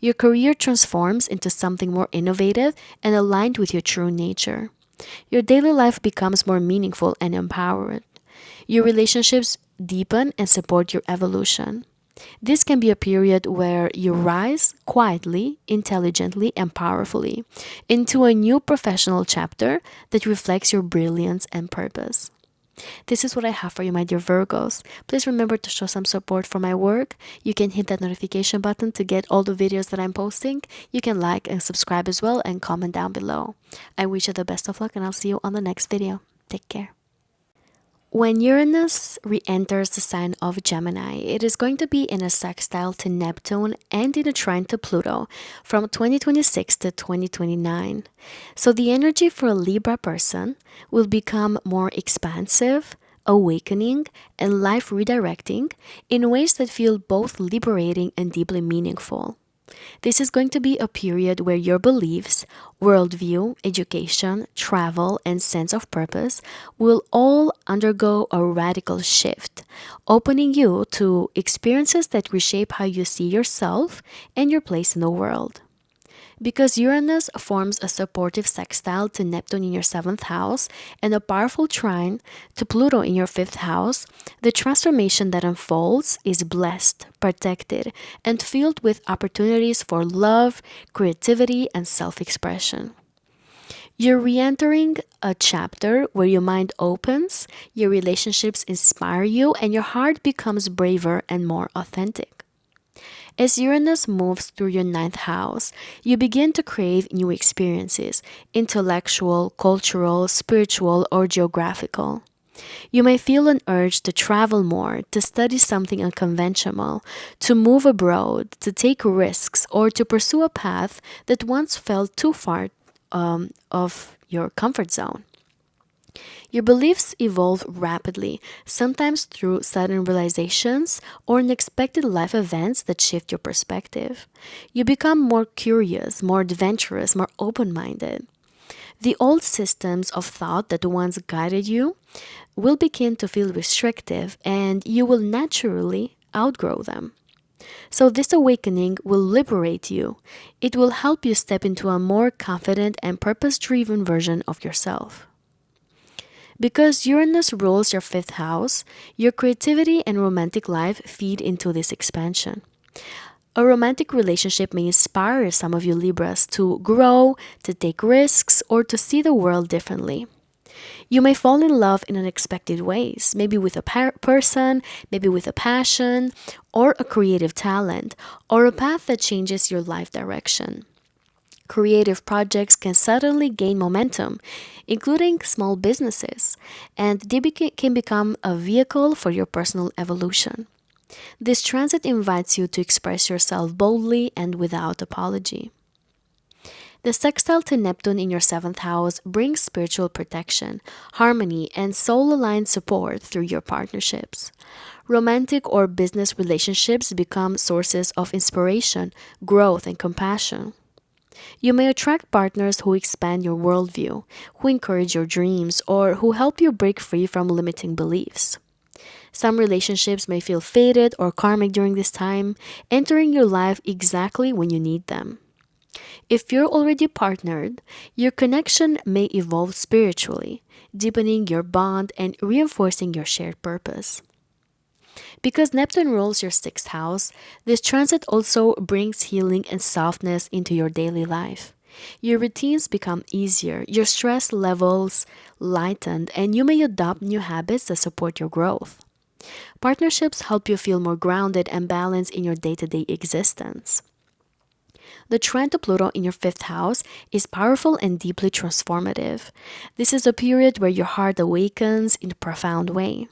Your career transforms into something more innovative and aligned with your true nature. Your daily life becomes more meaningful and empowered. Your relationships deepen and support your evolution. This can be a period where you rise quietly, intelligently, and powerfully into a new professional chapter that reflects your brilliance and purpose. This is what I have for you, my dear Virgos. Please remember to show some support for my work. You can hit that notification button to get all the videos that I'm posting. You can like and subscribe as well and comment down below. I wish you the best of luck and I'll see you on the next video. Take care. When Uranus re-enters the sign of Gemini, it is going to be in a sextile to Neptune and in a trine to Pluto from 2026 to 2029. So the energy for a Libra person will become more expansive, awakening, and life redirecting in ways that feel both liberating and deeply meaningful. This is going to be a period where your beliefs, worldview, education, travel, and sense of purpose will all undergo a radical shift, opening you to experiences that reshape how you see yourself and your place in the world. Because Uranus forms a supportive sextile to Neptune in your 7th house and a powerful trine to Pluto in your 5th house, the transformation that unfolds is blessed, protected, and filled with opportunities for love, creativity, and self-expression. You're re-entering a chapter where your mind opens, your relationships inspire you, and your heart becomes braver and more authentic. As Uranus moves through your 9th house, you begin to crave new experiences, intellectual, cultural, spiritual, or geographical. You may feel an urge to travel more, to study something unconventional, to move abroad, to take risks, or to pursue a path that once felt too far of your comfort zone. Your beliefs evolve rapidly, sometimes through sudden realizations or unexpected life events that shift your perspective. You become more curious, more adventurous, more open-minded. The old systems of thought that once guided you will begin to feel restrictive and you will naturally outgrow them. So this awakening will liberate you. It will help you step into a more confident and purpose-driven version of yourself. Because Uranus rules your 5th house, your creativity and romantic life feed into this expansion. A romantic relationship may inspire some of you Libras to grow, to take risks, or to see the world differently. You may fall in love in unexpected ways, maybe with a person, maybe with a passion, or a creative talent, or a path that changes your life direction. Creative projects can suddenly gain momentum, including small businesses, and they can become a vehicle for your personal evolution. This transit invites you to express yourself boldly and without apology. The sextile to Neptune in your 7th house brings spiritual protection, harmony, and soul-aligned support through your partnerships. Romantic or business relationships become sources of inspiration, growth, and compassion. You may attract partners who expand your worldview, who encourage your dreams, or who help you break free from limiting beliefs. Some relationships may feel faded or karmic during this time, entering your life exactly when you need them. If you're already partnered, your connection may evolve spiritually, deepening your bond and reinforcing your shared purpose. Because Neptune rules your 6th house, this transit also brings healing and softness into your daily life. Your routines become easier, your stress levels lightened, and you may adopt new habits that support your growth. Partnerships help you feel more grounded and balanced in your day-to-day existence. The trine to Pluto in your fifth house is powerful and deeply transformative. This is a period where your heart awakens in a profound way.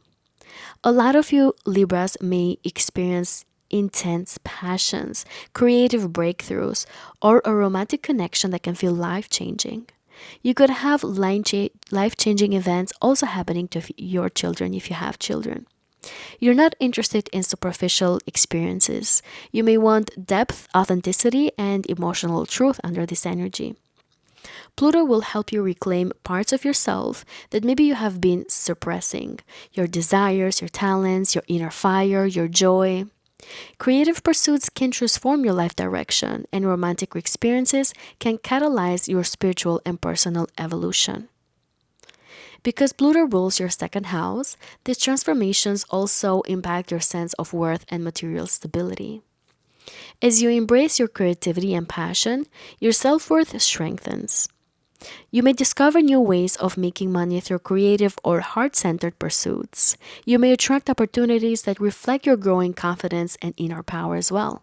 A lot of you Libras may experience intense passions, creative breakthroughs, or a romantic connection that can feel life-changing. You could have life-changing events also happening to your children if you have children. You're not interested in superficial experiences. You may want depth, authenticity, and emotional truth under this energy. Pluto will help you reclaim parts of yourself that maybe you have been suppressing: your desires, your talents, your inner fire, your joy. Creative pursuits can transform your life direction, and romantic experiences can catalyze your spiritual and personal evolution. Because Pluto rules your second house, these transformations also impact your sense of worth and material stability. As you embrace your creativity and passion, your self worth strengthens. You may discover new ways of making money through creative or heart centered pursuits. You may attract opportunities that reflect your growing confidence and inner power as well.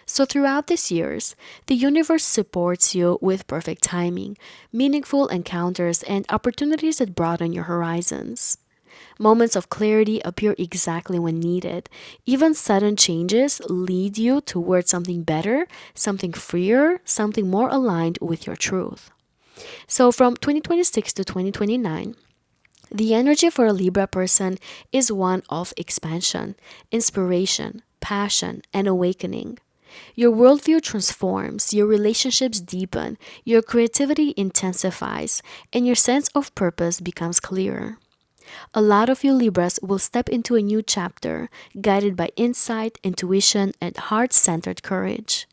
So, throughout these years, the universe supports you with perfect timing, meaningful encounters, and opportunities that broaden your horizons. Moments of clarity appear exactly when needed. Even sudden changes lead you towards something better, something freer, something more aligned with your truth. So, from 2026 to 2029, the energy for a Libra person is one of expansion, inspiration, passion, and awakening. Your worldview transforms, your relationships deepen, your creativity intensifies, and your sense of purpose becomes clearer. A lot of you Libras will step into a new chapter, guided by insight, intuition, and heart centered courage.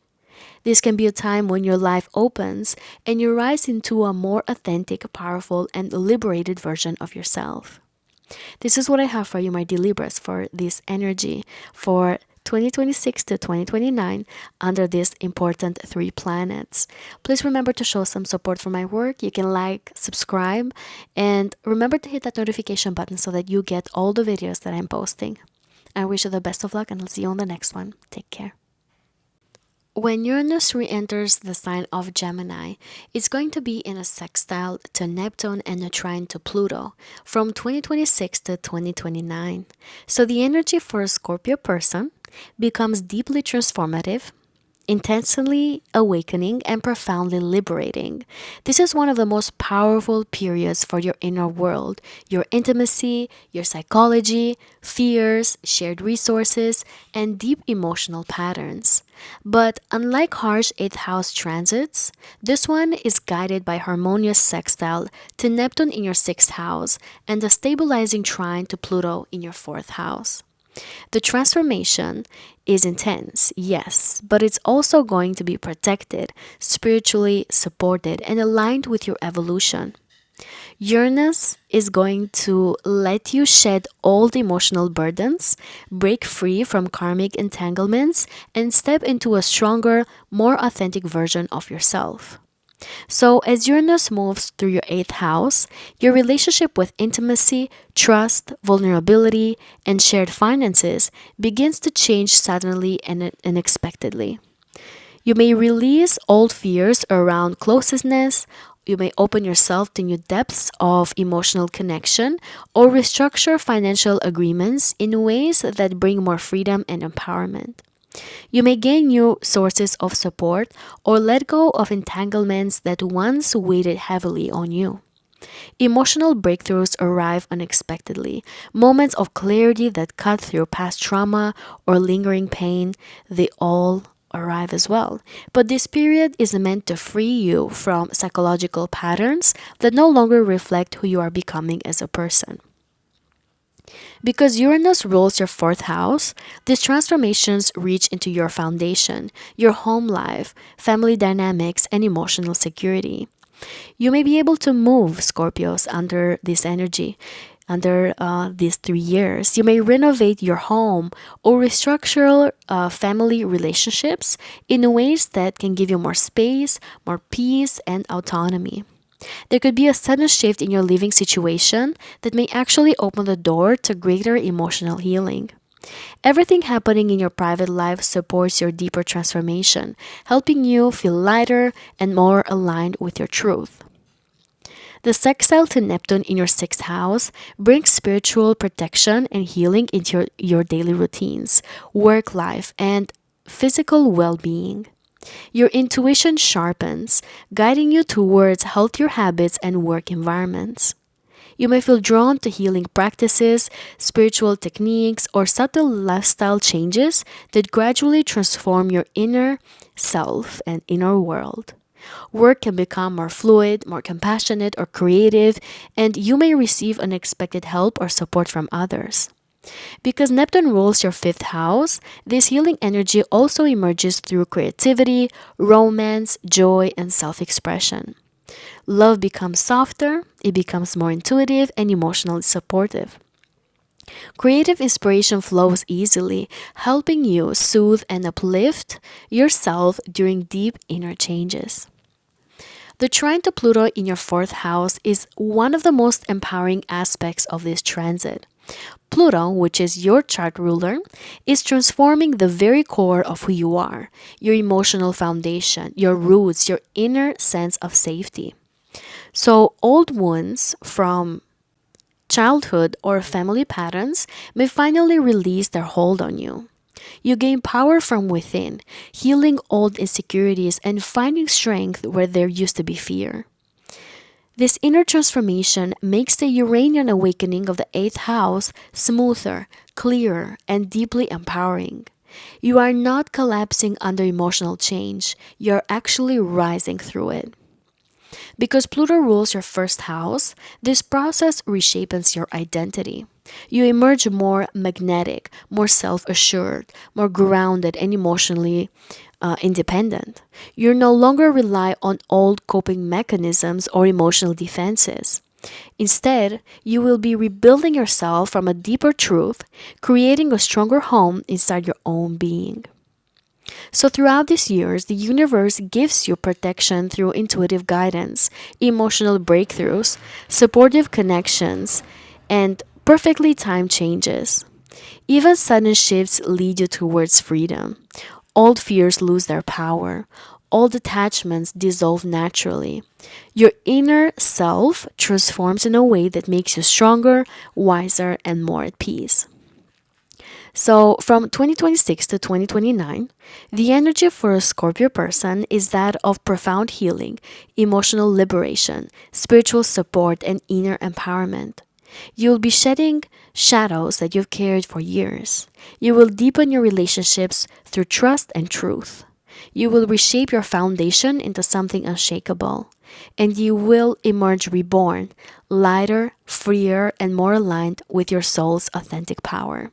This can be a time when your life opens and you rise into a more authentic, powerful, and liberated version of yourself. This is what I have for you, my dear Libras, for this energy for 2026 to 2029 under these important three planets. Please remember to show some support for my work. You can like, subscribe, and remember to hit that notification button so that you get all the videos that I'm posting. I wish you the best of luck and I'll see you on the next one. Take care. When Uranus re-enters the sign of Gemini, it's going to be in a sextile to Neptune and a trine to Pluto from 2026 to 2029. So the energy for a Scorpio person becomes deeply transformative, intensely awakening, and profoundly liberating. This is one of the most powerful periods for your inner world, your intimacy, your psychology, fears, shared resources, and deep emotional patterns. But unlike harsh 8th house transits, this one is guided by harmonious sextile to Neptune in your 6th house and a stabilizing trine to Pluto in your 4th house. The transformation is intense, yes, but it's also going to be protected, spiritually supported, and aligned with your evolution. Uranus is going to let you shed all the emotional burdens, break free from karmic entanglements, and step into a stronger, more authentic version of yourself. So, as Uranus moves through your 8th house, your relationship with intimacy, trust, vulnerability, and shared finances begins to change suddenly and unexpectedly. You may release old fears around closeness, you may open yourself to new depths of emotional connection, or restructure financial agreements in ways that bring more freedom and empowerment. You may gain new sources of support or let go of entanglements that once weighed heavily on you. Emotional breakthroughs arrive unexpectedly, moments of clarity that cut through past trauma or lingering pain, they all arrive as well. But this period is meant to free you from psychological patterns that no longer reflect who you are becoming as a person. Because Uranus rules your 4th house, these transformations reach into your foundation, your home life, family dynamics, and emotional security. You may be able to move Scorpios under this energy, under these 3 years. You may renovate your home or restructure family relationships in ways that can give you more space, more peace, and autonomy. There could be a sudden shift in your living situation that may actually open the door to greater emotional healing. Everything happening in your private life supports your deeper transformation, helping you feel lighter and more aligned with your truth. The sextile to Neptune in your sixth house brings spiritual protection and healing into your daily routines, work life, and physical well being. Your intuition sharpens, guiding you towards healthier habits and work environments. You may feel drawn to healing practices, spiritual techniques, or subtle lifestyle changes that gradually transform your inner self and inner world. Work can become more fluid, more compassionate, or creative, and you may receive unexpected help or support from others. Because Neptune rules your fifth house, this healing energy also emerges through creativity, romance, joy, and self expression. Love becomes softer, it becomes more intuitive and emotionally supportive. Creative inspiration flows easily, helping you soothe and uplift yourself during deep inner changes. The trine to Pluto in your fourth house is one of the most empowering aspects of this transit. Pluto, which is your chart ruler, is transforming the very core of who you are, your emotional foundation, your roots, your inner sense of safety. So, old wounds from childhood or family patterns may finally release their hold on you. You gain power from within, healing old insecurities and finding strength where there used to be fear. This inner transformation makes the Uranian awakening of the eighth house smoother, clearer, and deeply empowering. You are not collapsing under emotional change, you are actually rising through it. Because Pluto rules your first house, this process reshapes your identity. You emerge more magnetic, more self assured, more grounded, and emotionally independent. You no longer rely on old coping mechanisms or emotional defenses. Instead, you will be rebuilding yourself from a deeper truth, creating a stronger home inside your own being. So, throughout these years, the universe gives you protection through intuitive guidance, emotional breakthroughs, supportive connections, and perfectly timed changes. Even sudden shifts lead you towards freedom. Old fears lose their power. Old attachments dissolve naturally. Your inner self transforms in a way that makes you stronger, wiser, and more at peace. So, from 2026 to 2029, the energy for a Scorpio person is that of profound healing, emotional liberation, spiritual support, and inner empowerment. You will be shedding shadows that you've carried for years. You will deepen your relationships through trust and truth. You will reshape your foundation into something unshakable. And you will emerge reborn, lighter, freer, and more aligned with your soul's authentic power.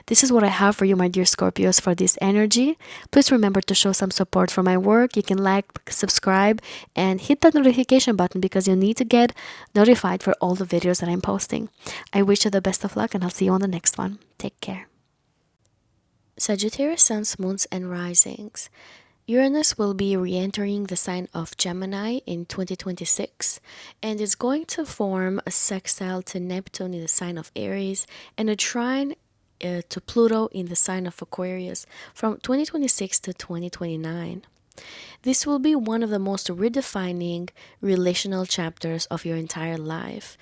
This is what I have for you, my dear Scorpios, for this energy. Please remember to show some support for my work. You can like, subscribe, and hit that notification button because you need to get notified for all the videos that I'm posting. I wish you the best of luck, and I'll see you on the next one. Take care. Sagittarius suns, moons, and risings. Uranus will be re-entering the sign of Gemini in 2026 and is going to form a sextile to Neptune in the sign of Aries and a trine to Pluto in the sign of Aquarius from 2026 to 2029. This will be one of the most redefining relational chapters of your entire life.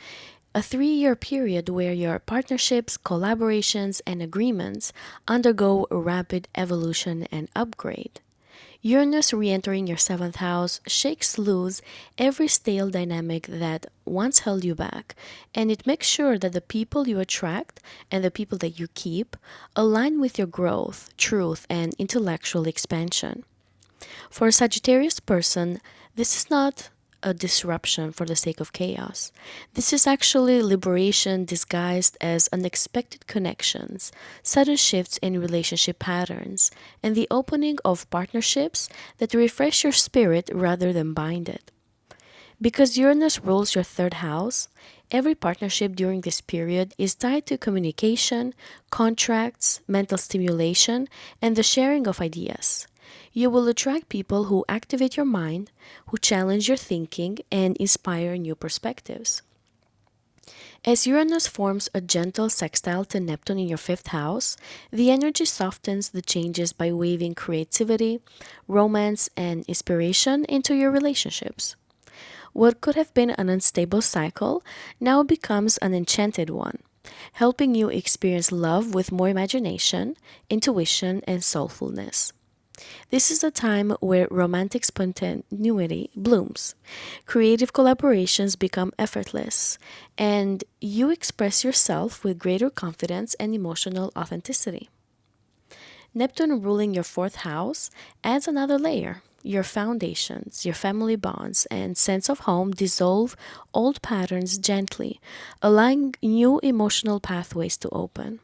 A 3-year period where your partnerships, collaborations, and agreements undergo a rapid evolution and upgrade. Uranus re-entering your 7th house shakes loose every stale dynamic that once held you back, and it makes sure that the people you attract and the people that you keep align with your growth, truth, and intellectual expansion. For a Sagittarius person, this is not a disruption for the sake of chaos. This is actually liberation disguised as unexpected connections, sudden shifts in relationship patterns, and the opening of partnerships that refresh your spirit rather than bind it. Because Uranus rules your 3rd house, every partnership during this period is tied to communication, contracts, mental stimulation, and the sharing of ideas. You will attract people who activate your mind, who challenge your thinking, and inspire new perspectives. As Uranus forms a gentle sextile to Neptune in your fifth house, the energy softens the changes by weaving creativity, romance, and inspiration into your relationships. What could have been an unstable cycle now becomes an enchanted one, helping you experience love with more imagination, intuition, and soulfulness. This is a time where romantic spontaneity blooms, creative collaborations become effortless, and you express yourself with greater confidence and emotional authenticity. Neptune ruling your fourth house adds another layer. Your foundations, your family bonds, and sense of home dissolve old patterns gently, allowing new emotional pathways to open.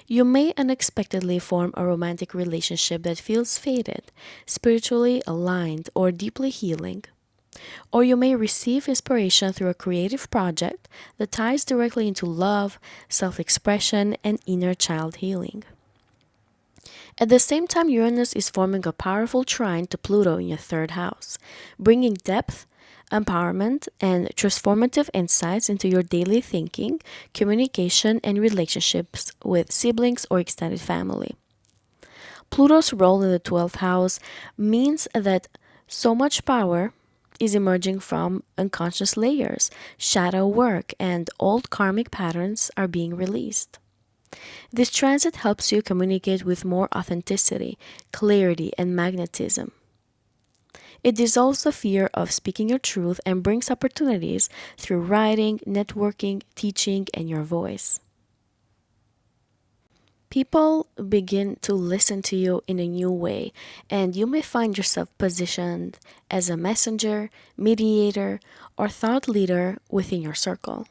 You may unexpectedly form a romantic relationship that feels faded, spiritually aligned, or deeply healing. Or you may receive inspiration through a creative project that ties directly into love, self expression, and inner child healing. At the same time, Uranus is forming a powerful trine to Pluto in your third house, bringing depth, empowerment, and transformative insights into your daily thinking, communication, and relationships with siblings or extended family. Pluto's role in the 12th house means that so much power is emerging from unconscious layers, shadow work, and old karmic patterns are being released. This transit helps you communicate with more authenticity, clarity, and magnetism. It dissolves the fear of speaking your truth and brings opportunities through writing, networking, teaching, and your voice. People begin to listen to you in a new way, and you may find yourself positioned as a messenger, mediator, or thought leader within your circle.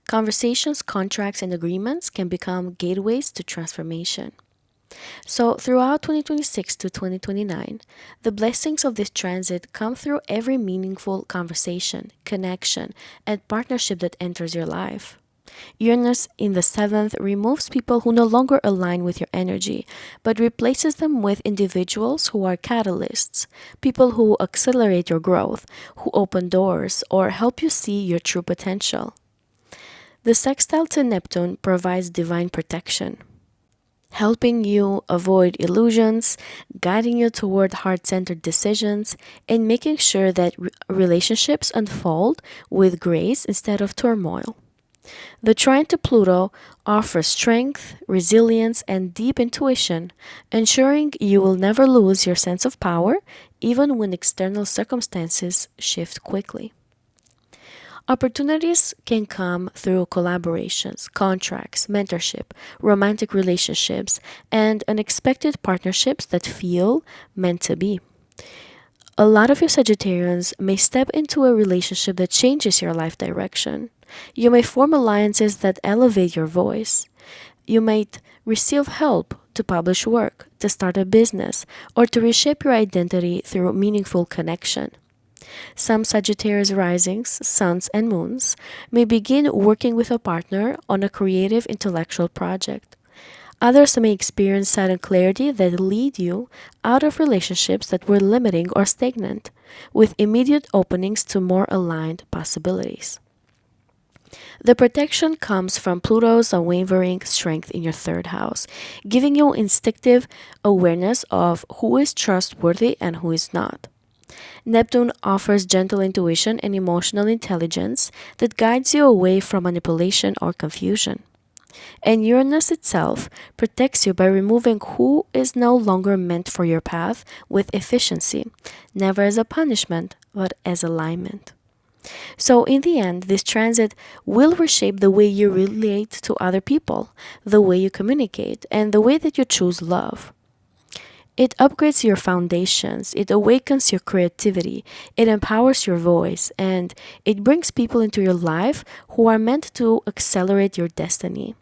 Conversations, contracts, and agreements can become gateways to transformation. So, throughout 2026 to 2029, the blessings of this transit come through every meaningful conversation, connection, and partnership that enters your life. Uranus in the seventh removes people who no longer align with your energy, but replaces them with individuals who are catalysts, people who accelerate your growth, who open doors, or help you see your true potential. The sextile to Neptune provides divine protection, helping you avoid illusions, guiding you toward heart centered decisions, and making sure that relationships unfold with grace instead of turmoil. The trine to Pluto offers strength, resilience, and deep intuition, ensuring you will never lose your sense of power even when external circumstances shift quickly. Opportunities can come through collaborations, contracts, mentorship, romantic relationships, and unexpected partnerships that feel meant to be. A lot of you Sagittarians may step into a relationship that changes your life direction. You may form alliances that elevate your voice. You might receive help to publish work, to start a business, or to reshape your identity through meaningful connection. Some Sagittarius risings, suns, and moons may begin working with a partner on a creative intellectual project. Others may experience sudden clarity that lead you out of relationships that were limiting or stagnant, with immediate openings to more aligned possibilities. The protection comes from Pluto's unwavering strength in your third house, giving you instinctive awareness of who is trustworthy and who is not. Neptune offers gentle intuition and emotional intelligence that guides you away from manipulation or confusion. And Uranus itself protects you by removing who is no longer meant for your path with efficiency, never as a punishment, but as alignment. So, in the end, this transit will reshape the way you relate to other people, the way you communicate, and the way that you choose love. It upgrades your foundations, it awakens your creativity, it empowers your voice, and it brings people into your life who are meant to accelerate your destiny.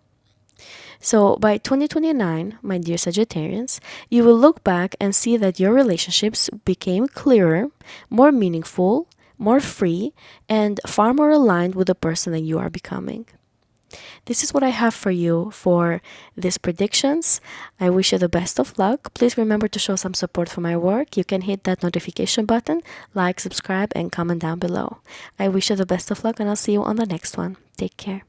So, by 2029, my dear Sagittarians, you will look back and see that your relationships became clearer, more meaningful, more free, and far more aligned with the person that you are becoming. This is what I have for you for these predictions. I wish you the best of luck. Please remember to show some support for my work. You can hit that notification button, like, subscribe, and comment down below. I wish you the best of luck, and I'll see you on the next one. Take care.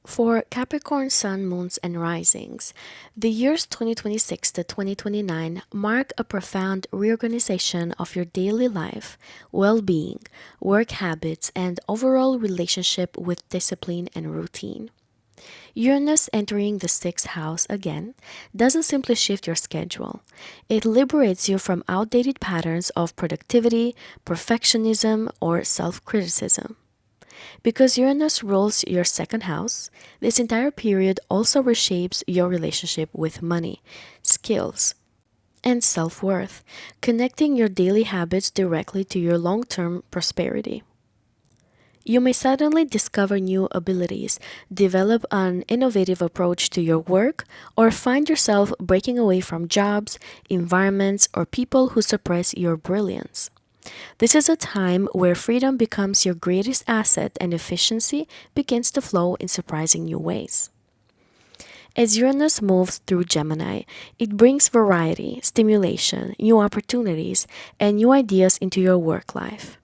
For Capricorn sun, moons, and risings, the years 2026 to 2029 mark a profound reorganization of your daily life, well being, work habits, and overall relationship with discipline and routine. Uranus entering the sixth house again doesn't simply shift your schedule, it liberates you from outdated patterns of productivity, perfectionism, or self criticism. Because Uranus rules your second house, this entire period also reshapes your relationship with money, skills, and self worth, connecting your daily habits directly to your long term prosperity. You may suddenly discover new abilities, develop an innovative approach to your work, or find yourself breaking away from jobs, environments, or people who suppress your brilliance. This is a time where freedom becomes your greatest asset and efficiency begins to flow in surprising new ways. As Uranus moves through Gemini, it brings variety, stimulation, new opportunities, and new ideas into your work life.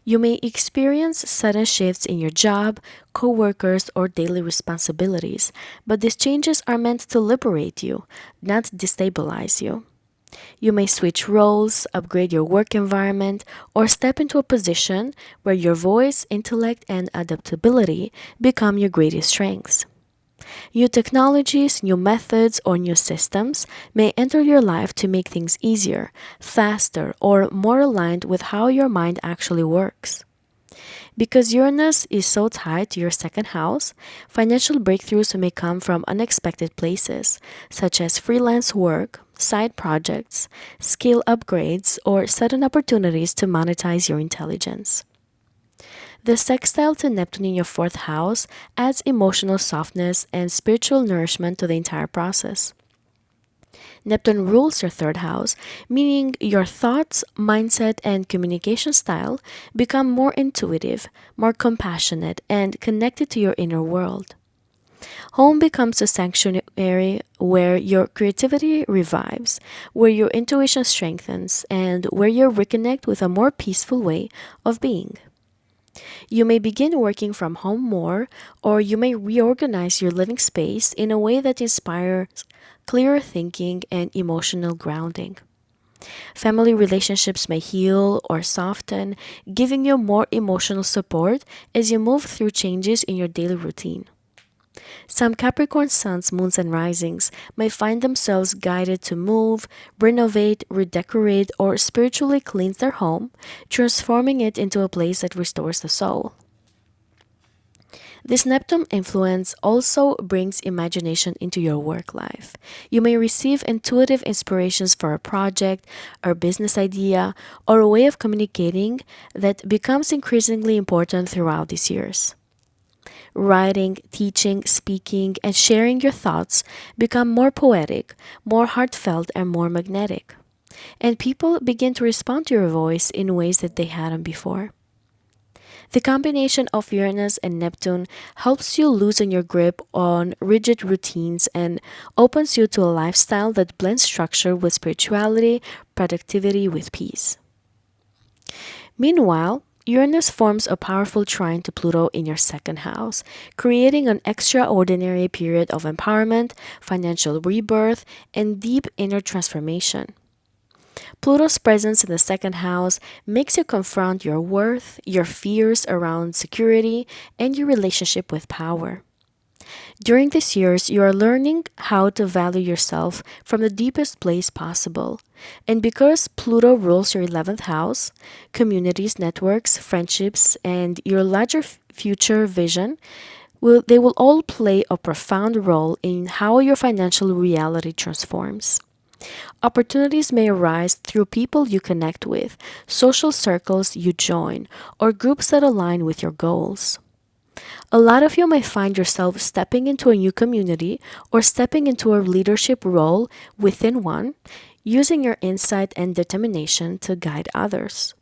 You may experience sudden shifts in your job, coworkers, or daily responsibilities, but these changes are meant to liberate you, not destabilize you. You may switch roles, upgrade your work environment, or step into a position where your voice, intellect, and adaptability become your greatest strengths. New technologies, new methods, or new systems may enter your life to make things easier, faster, or more aligned with how your mind actually works. Because Uranus is so tied to your second house, financial breakthroughs may come from unexpected places, such as freelance work, side projects, skill upgrades, or sudden opportunities to monetize your intelligence. The sextile to Neptune in your fourth house adds emotional softness and spiritual nourishment to the entire process. Neptune rules your third house, meaning your thoughts, mindset, and communication style become more intuitive, more compassionate, and connected to your inner world. Home becomes a sanctuary where your creativity revives, where your intuition strengthens, and where you reconnect with a more peaceful way of being. You may begin working from home more, or you may reorganize your living space in a way that inspires clearer thinking and emotional grounding. Family relationships may heal or soften, giving you more emotional support as you move through changes in your daily routine. Some Capricorn suns, moons, and risings may find themselves guided to move, renovate, redecorate, or spiritually cleanse their home, transforming it into a place that restores the soul. This Neptune influence also brings imagination into your work life. You may receive intuitive inspirations for a project, or business idea, or a way of communicating that becomes increasingly important throughout these years. Writing, teaching, speaking, and sharing your thoughts become more poetic, more heartfelt, and more magnetic. And people begin to respond to your voice in ways that they hadn't before. The combination of Uranus and Neptune helps you loosen your grip on rigid routines and opens you to a lifestyle that blends structure with spirituality, productivity with peace. Meanwhile, Uranus forms a powerful trine to Pluto in your second house, creating an extraordinary period of empowerment, financial rebirth, and deep inner transformation. Pluto's presence in the second house makes you confront your worth, your fears around security, and your relationship with power. During these years, you are learning how to value yourself from the deepest place possible. And because Pluto rules your 11th house, communities, networks, friendships, and your larger future vision, they will all play a profound role in how your financial reality transforms. Opportunities may arise through people you connect with, social circles you join, or groups that align with your goals. A lot of you may find yourself stepping into a new community or stepping into a leadership role within one, using your insight and determination to guide others.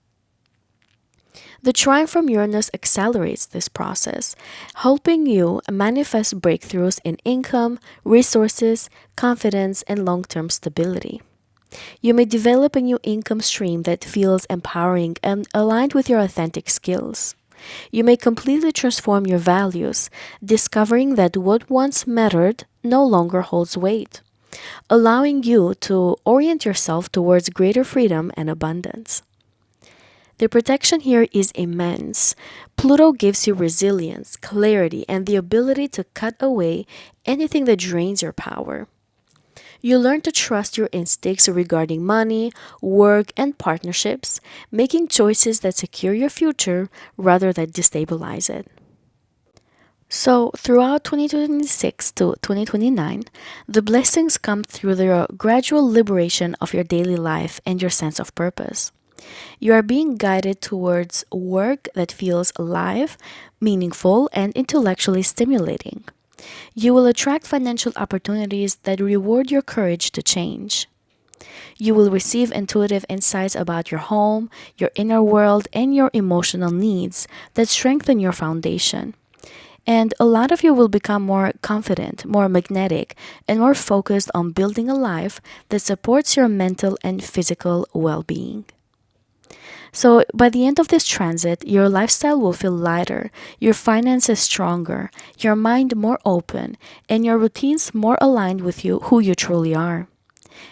The trine from Uranus accelerates this process, helping you manifest breakthroughs in income, resources, confidence, and long term stability. You may develop a new income stream that feels empowering and aligned with your authentic skills. You may completely transform your values, discovering that what once mattered no longer holds weight, allowing you to orient yourself towards greater freedom and abundance. The protection here is immense. Pluto gives you resilience, clarity, and the ability to cut away anything that drains your power. You learn to trust your instincts regarding money, work, and partnerships, making choices that secure your future rather than destabilize it. So, throughout 2026 to 2029, the blessings come through the gradual liberation of your daily life and your sense of purpose. You are being guided towards work that feels alive, meaningful, and intellectually stimulating. You will attract financial opportunities that reward your courage to change. You will receive intuitive insights about your home, your inner world, and your emotional needs that strengthen your foundation. And a lot of you will become more confident, more magnetic, and more focused on building a life that supports your mental and physical well being. So, by the end of this transit, your lifestyle will feel lighter, your finances stronger, your mind more open, and your routines more aligned with who you truly are.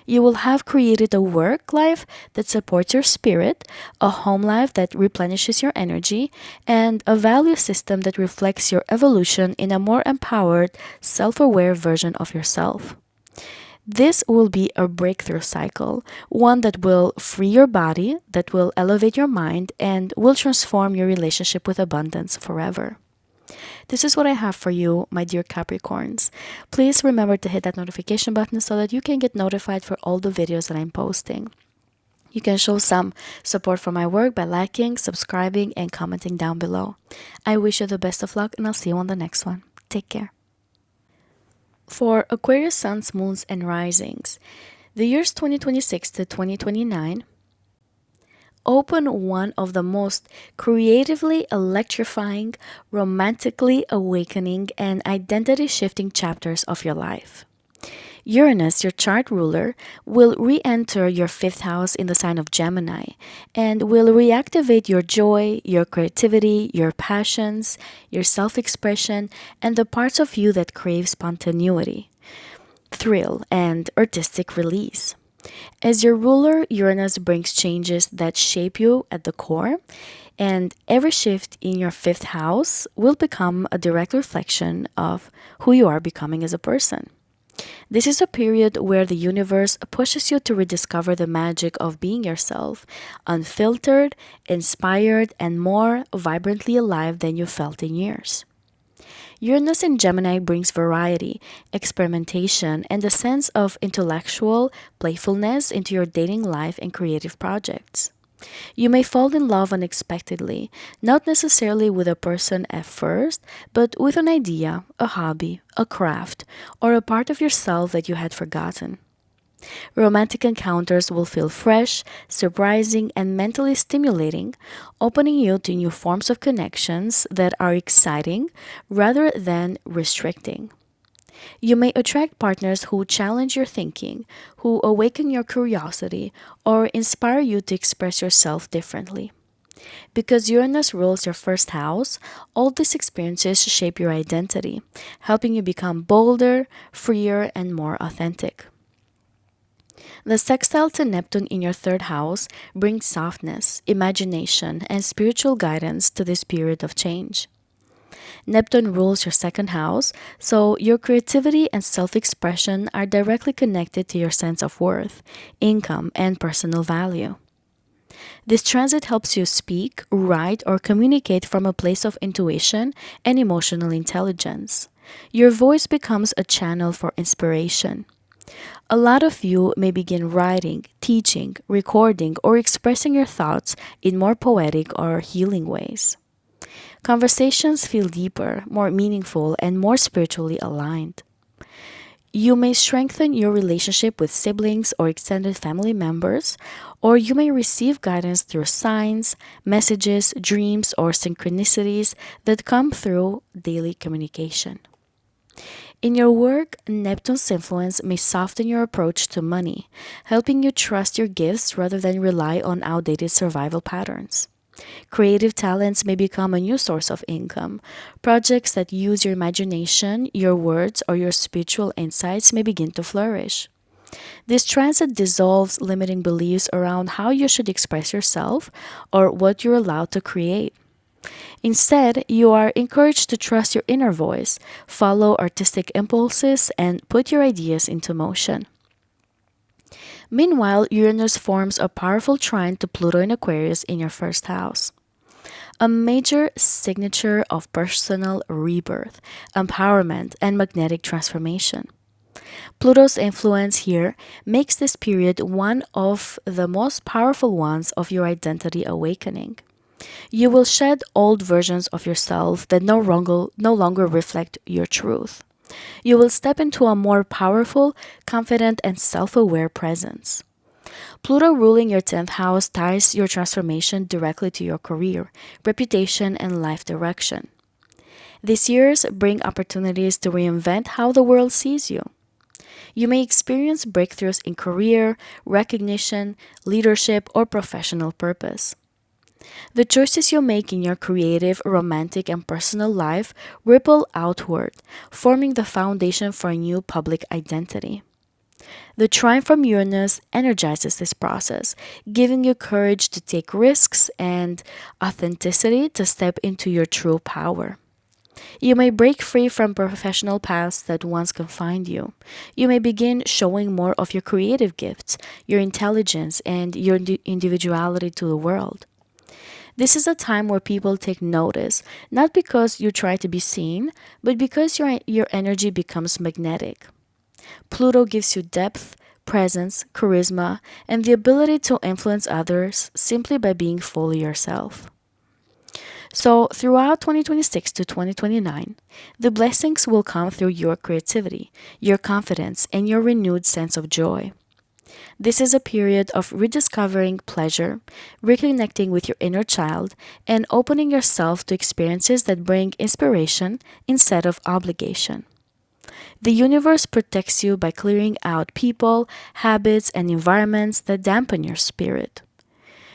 You will have created a work life that supports your spirit, a home life that replenishes your energy, and a value system that reflects your evolution in a more empowered, self aware version of yourself. This will be a breakthrough cycle, one that will free your body, that will elevate your mind, and will transform your relationship with abundance forever. This is what I have for you, my dear Capricorns. Please remember to hit that notification button so that you can get notified for all the videos that I'm posting. You can show some support for my work by liking, subscribing, and commenting down below. I wish you the best of luck, and I'll see you on the next one. Take care. For Aquarius suns, moons, and risings, the years 2026 to 2029 open one of the most creatively electrifying, romantically awakening, and identity shifting chapters of your life. Uranus, your chart ruler, will re enter your fifth house in the sign of Gemini and will reactivate your joy, your creativity, your passions, your self expression, and the parts of you that crave spontaneity, thrill, and artistic release. As your ruler, Uranus brings changes that shape you at the core, and every shift in your fifth house will become a direct reflection of who you are becoming as a person. This is a period where the universe pushes you to rediscover the magic of being yourself, unfiltered, inspired, and more vibrantly alive than you felt in years. Uranus in Gemini brings variety, experimentation, and a sense of intellectual playfulness into your dating life and creative projects. You may fall in love unexpectedly, not necessarily with a person at first, but with an idea, a hobby, a craft, or a part of yourself that you had forgotten. Romantic encounters will feel fresh, surprising, and mentally stimulating, opening you to new forms of connections that are exciting rather than restricting. You may attract partners who challenge your thinking, who awaken your curiosity, or inspire you to express yourself differently. Because Uranus rules your first house, all these experiences shape your identity, helping you become bolder, freer, and more authentic. The sextile to Neptune in your third house brings softness, imagination, and spiritual guidance to this period of change. Neptune rules your second house, so your creativity and self expression are directly connected to your sense of worth, income, and personal value. This transit helps you speak, write, or communicate from a place of intuition and emotional intelligence. Your voice becomes a channel for inspiration. A lot of you may begin writing, teaching, recording, or expressing your thoughts in more poetic or healing ways. Conversations feel deeper, more meaningful, and more spiritually aligned. You may strengthen your relationship with siblings or extended family members, or you may receive guidance through signs, messages, dreams, or synchronicities that come through daily communication. In your work, Neptune's influence may soften your approach to money, helping you trust your gifts rather than rely on outdated survival patterns. Creative talents may become a new source of income. Projects that use your imagination, your words, or your spiritual insights may begin to flourish. This transit dissolves limiting beliefs around how you should express yourself or what you're allowed to create. Instead, you are encouraged to trust your inner voice, follow artistic impulses, and put your ideas into motion. Meanwhile, Uranus forms a powerful trine to Pluto in Aquarius in your first house, a major signature of personal rebirth, empowerment, and magnetic transformation. Pluto's influence here makes this period one of the most powerful ones of your identity awakening. You will shed old versions of yourself that no longer reflect your truth. You will step into a more powerful, confident, and self aware presence. Pluto ruling your 10th house ties your transformation directly to your career, reputation, and life direction. These years bring opportunities to reinvent how the world sees you. You may experience breakthroughs in career, recognition, leadership, or professional purpose. The choices you make in your creative, romantic, and personal life ripple outward, forming the foundation for a new public identity. The trine from Uranus energizes this process, giving you courage to take risks and authenticity to step into your true power. You may break free from professional paths that once confined you. You may begin showing more of your creative gifts, your intelligence, and your individuality to the world. This is a time where people take notice, not because you try to be seen, but because your energy becomes magnetic. Pluto gives you depth, presence, charisma, and the ability to influence others simply by being fully yourself. So, throughout 2026 to 2029, the blessings will come through your creativity, your confidence, and your renewed sense of joy. This is a period of rediscovering pleasure, reconnecting with your inner child, and opening yourself to experiences that bring inspiration instead of obligation. The universe protects you by clearing out people, habits, and environments that dampen your spirit.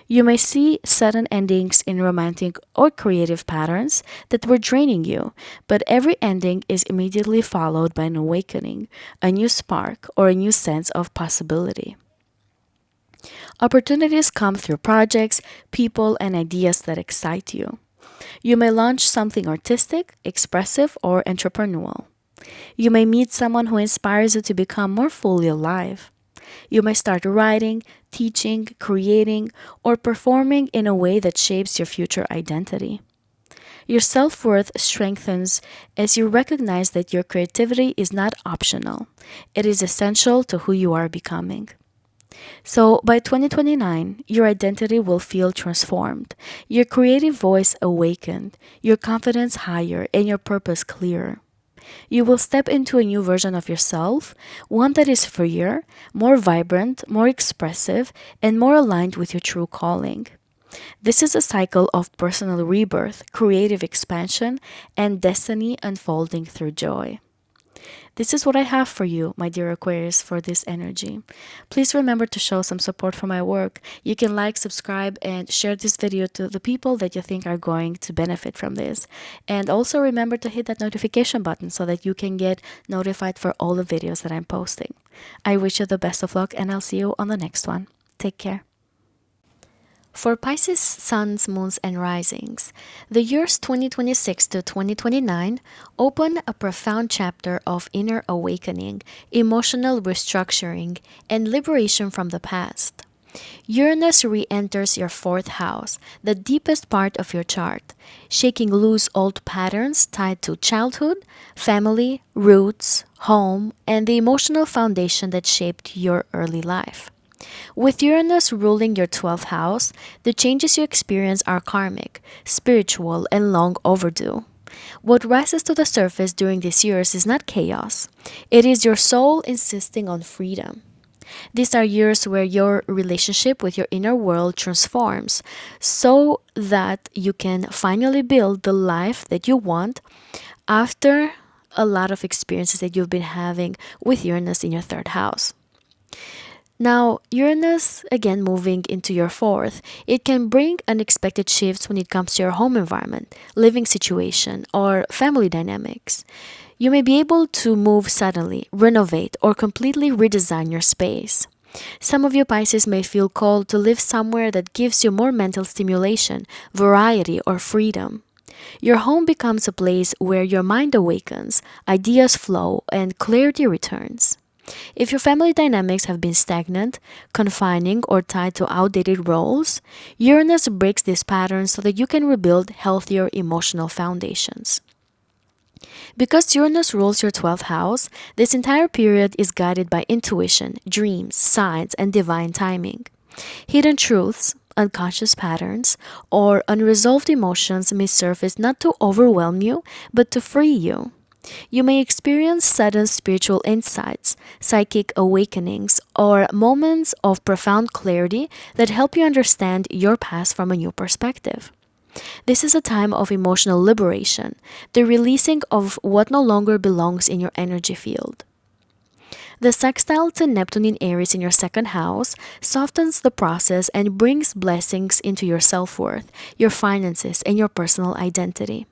You may see sudden endings in romantic or creative patterns that were draining you, but every ending is immediately followed by an awakening, a new spark, or a new sense of possibility. Opportunities come through projects, people, and ideas that excite you. You may launch something artistic, expressive, or entrepreneurial. You may meet someone who inspires you to become more fully alive. You may start writing, teaching, creating, or performing in a way that shapes your future identity. Your self worth strengthens as you recognize that your creativity is not optional, it is essential to who you are becoming. So, by 2029, your identity will feel transformed, your creative voice awakened, your confidence higher, and your purpose clearer. You will step into a new version of yourself, one that is freer, more vibrant, more expressive, and more aligned with your true calling. This is a cycle of personal rebirth, creative expansion, and destiny unfolding through joy. This is what I have for you, my dear Aquarius, for this energy. Please remember to show some support for my work. You can like, subscribe, and share this video to the people that you think are going to benefit from this. And also remember to hit that notification button so that you can get notified for all the videos that I'm posting. I wish you the best of luck, and I'll see you on the next one. Take care. For Pisces suns, moons, and risings, the years 2026 to 2029 open a profound chapter of inner awakening, emotional restructuring, and liberation from the past. Uranus re-enters your fourth house, the deepest part of your chart, shaking loose old patterns tied to childhood, family, roots, home, and the emotional foundation that shaped your early life. With Uranus ruling your 12th house, the changes you experience are karmic, spiritual, and long overdue. What rises to the surface during these years is not chaos, it is your soul insisting on freedom. These are years where your relationship with your inner world transforms so that you can finally build the life that you want after a lot of experiences that you've been having with Uranus in your third house. Now, Uranus, again moving into your fourth, it can bring unexpected shifts when it comes to your home environment, living situation, or family dynamics. You may be able to move suddenly, renovate, or completely redesign your space. Some of you Pisces may feel called to live somewhere that gives you more mental stimulation, variety, or freedom. Your home becomes a place where your mind awakens, ideas flow, and clarity returns. If your family dynamics have been stagnant, confining, or tied to outdated roles, Uranus breaks these patterns so that you can rebuild healthier emotional foundations. Because Uranus rules your 12th house, this entire period is guided by intuition, dreams, signs, and divine timing. Hidden truths, unconscious patterns, or unresolved emotions may surface not to overwhelm you, but to free you. You may experience sudden spiritual insights, psychic awakenings, or moments of profound clarity that help you understand your past from a new perspective. This is a time of emotional liberation, the releasing of what no longer belongs in your energy field. The sextile to Neptune in Aries in your second house softens the process and brings blessings into your self worth, your finances, and your personal identity.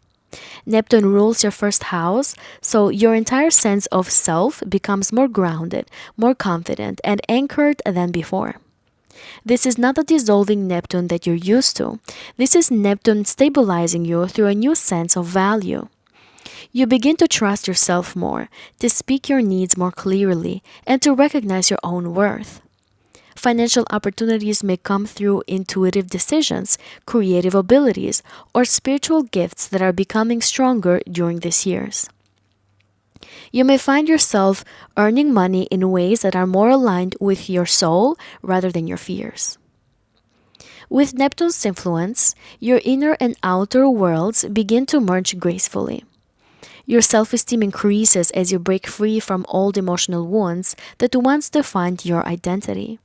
Neptune rules your first house, so your entire sense of self becomes more grounded, more confident, and anchored than before. This is not the dissolving Neptune that you're used to. This is Neptune stabilizing you through a new sense of value. You begin to trust yourself more, to speak your needs more clearly, and to recognize your own worth. Financial opportunities may come through intuitive decisions, creative abilities, or spiritual gifts that are becoming stronger during these years. You may find yourself earning money in ways that are more aligned with your soul rather than your fears. With Neptune's influence, your inner and outer worlds begin to merge gracefully. Your self-esteem increases as you break free from old emotional wounds that once defined your identity.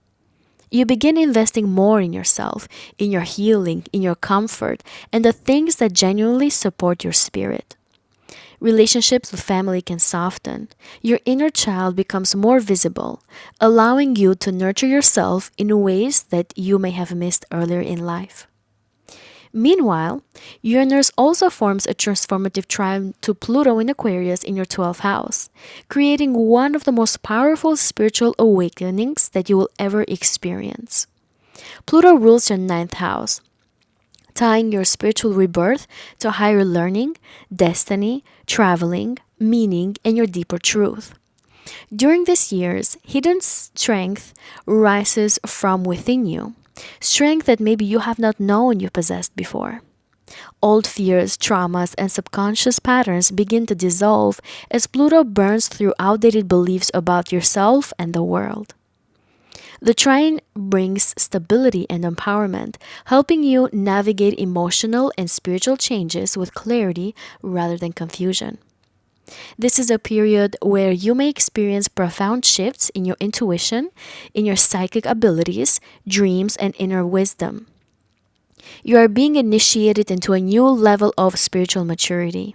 You begin investing more in yourself, in your healing, in your comfort, and the things that genuinely support your spirit. Relationships with family can soften. Your inner child becomes more visible, allowing you to nurture yourself in ways that you may have missed earlier in life. Meanwhile, Uranus also forms a transformative trine to Pluto in Aquarius in your 12th house, creating one of the most powerful spiritual awakenings that you will ever experience. Pluto rules your 9th house, tying your spiritual rebirth to higher learning, destiny, traveling, meaning, and your deeper truth. During these years, hidden strength rises from within you, strength that maybe you have not known you possessed before. Old fears, traumas, and subconscious patterns begin to dissolve as Pluto burns through outdated beliefs about yourself and the world. The trine brings stability and empowerment, helping you navigate emotional and spiritual changes with clarity rather than confusion. This is a period where you may experience profound shifts in your intuition, in your psychic abilities, dreams, and inner wisdom. You are being initiated into a new level of spiritual maturity.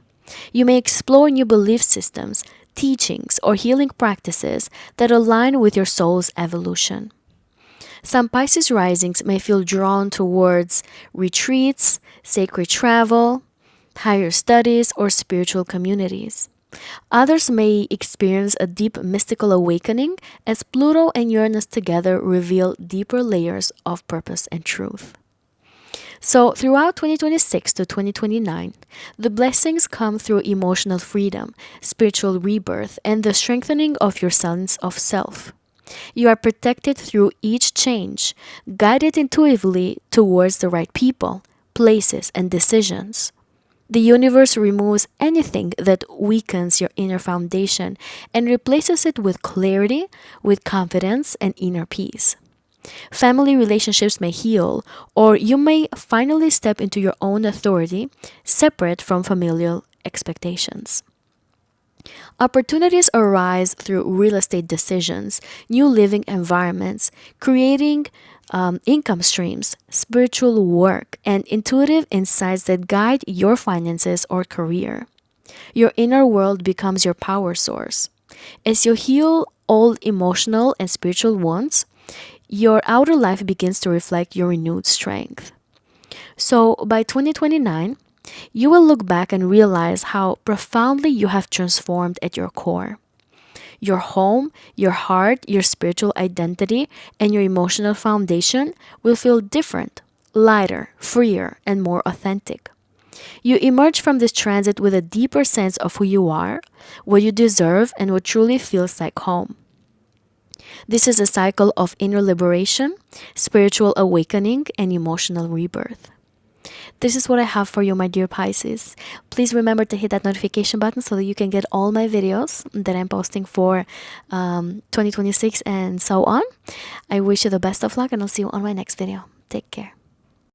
You may explore new belief systems, teachings, or healing practices that align with your soul's evolution. Some Pisces risings may feel drawn towards retreats, sacred travel, higher studies, or spiritual communities. Others may experience a deep mystical awakening as Pluto and Uranus together reveal deeper layers of purpose and truth. So, throughout 2026 to 2029, the blessings come through emotional freedom, spiritual rebirth, and the strengthening of your sense of self. You are protected through each change, guided intuitively towards the right people, places, and decisions. The universe removes anything that weakens your inner foundation and replaces it with clarity, with confidence, and inner peace. Family relationships may heal, or you may finally step into your own authority, separate from familial expectations. Opportunities arise through real estate decisions, new living environments, creating income streams, spiritual work, and intuitive insights that guide your finances or career. Your inner world becomes your power source. As you heal old emotional and spiritual wounds, your outer life begins to reflect your renewed strength. So by 2029, you will look back and realize how profoundly you have transformed at your core. Your home, your heart, your spiritual identity, and your emotional foundation will feel different, lighter, freer, and more authentic. You emerge from this transit with a deeper sense of who you are, what you deserve, and what truly feels like home. This is a cycle of inner liberation, spiritual awakening, and emotional rebirth. This is what I have for you, my dear Pisces. Please remember to hit that notification button so that you can get all my videos that I'm posting for 2026 and so on. I wish you the best of luck, and I'll see you on my next video. Take care.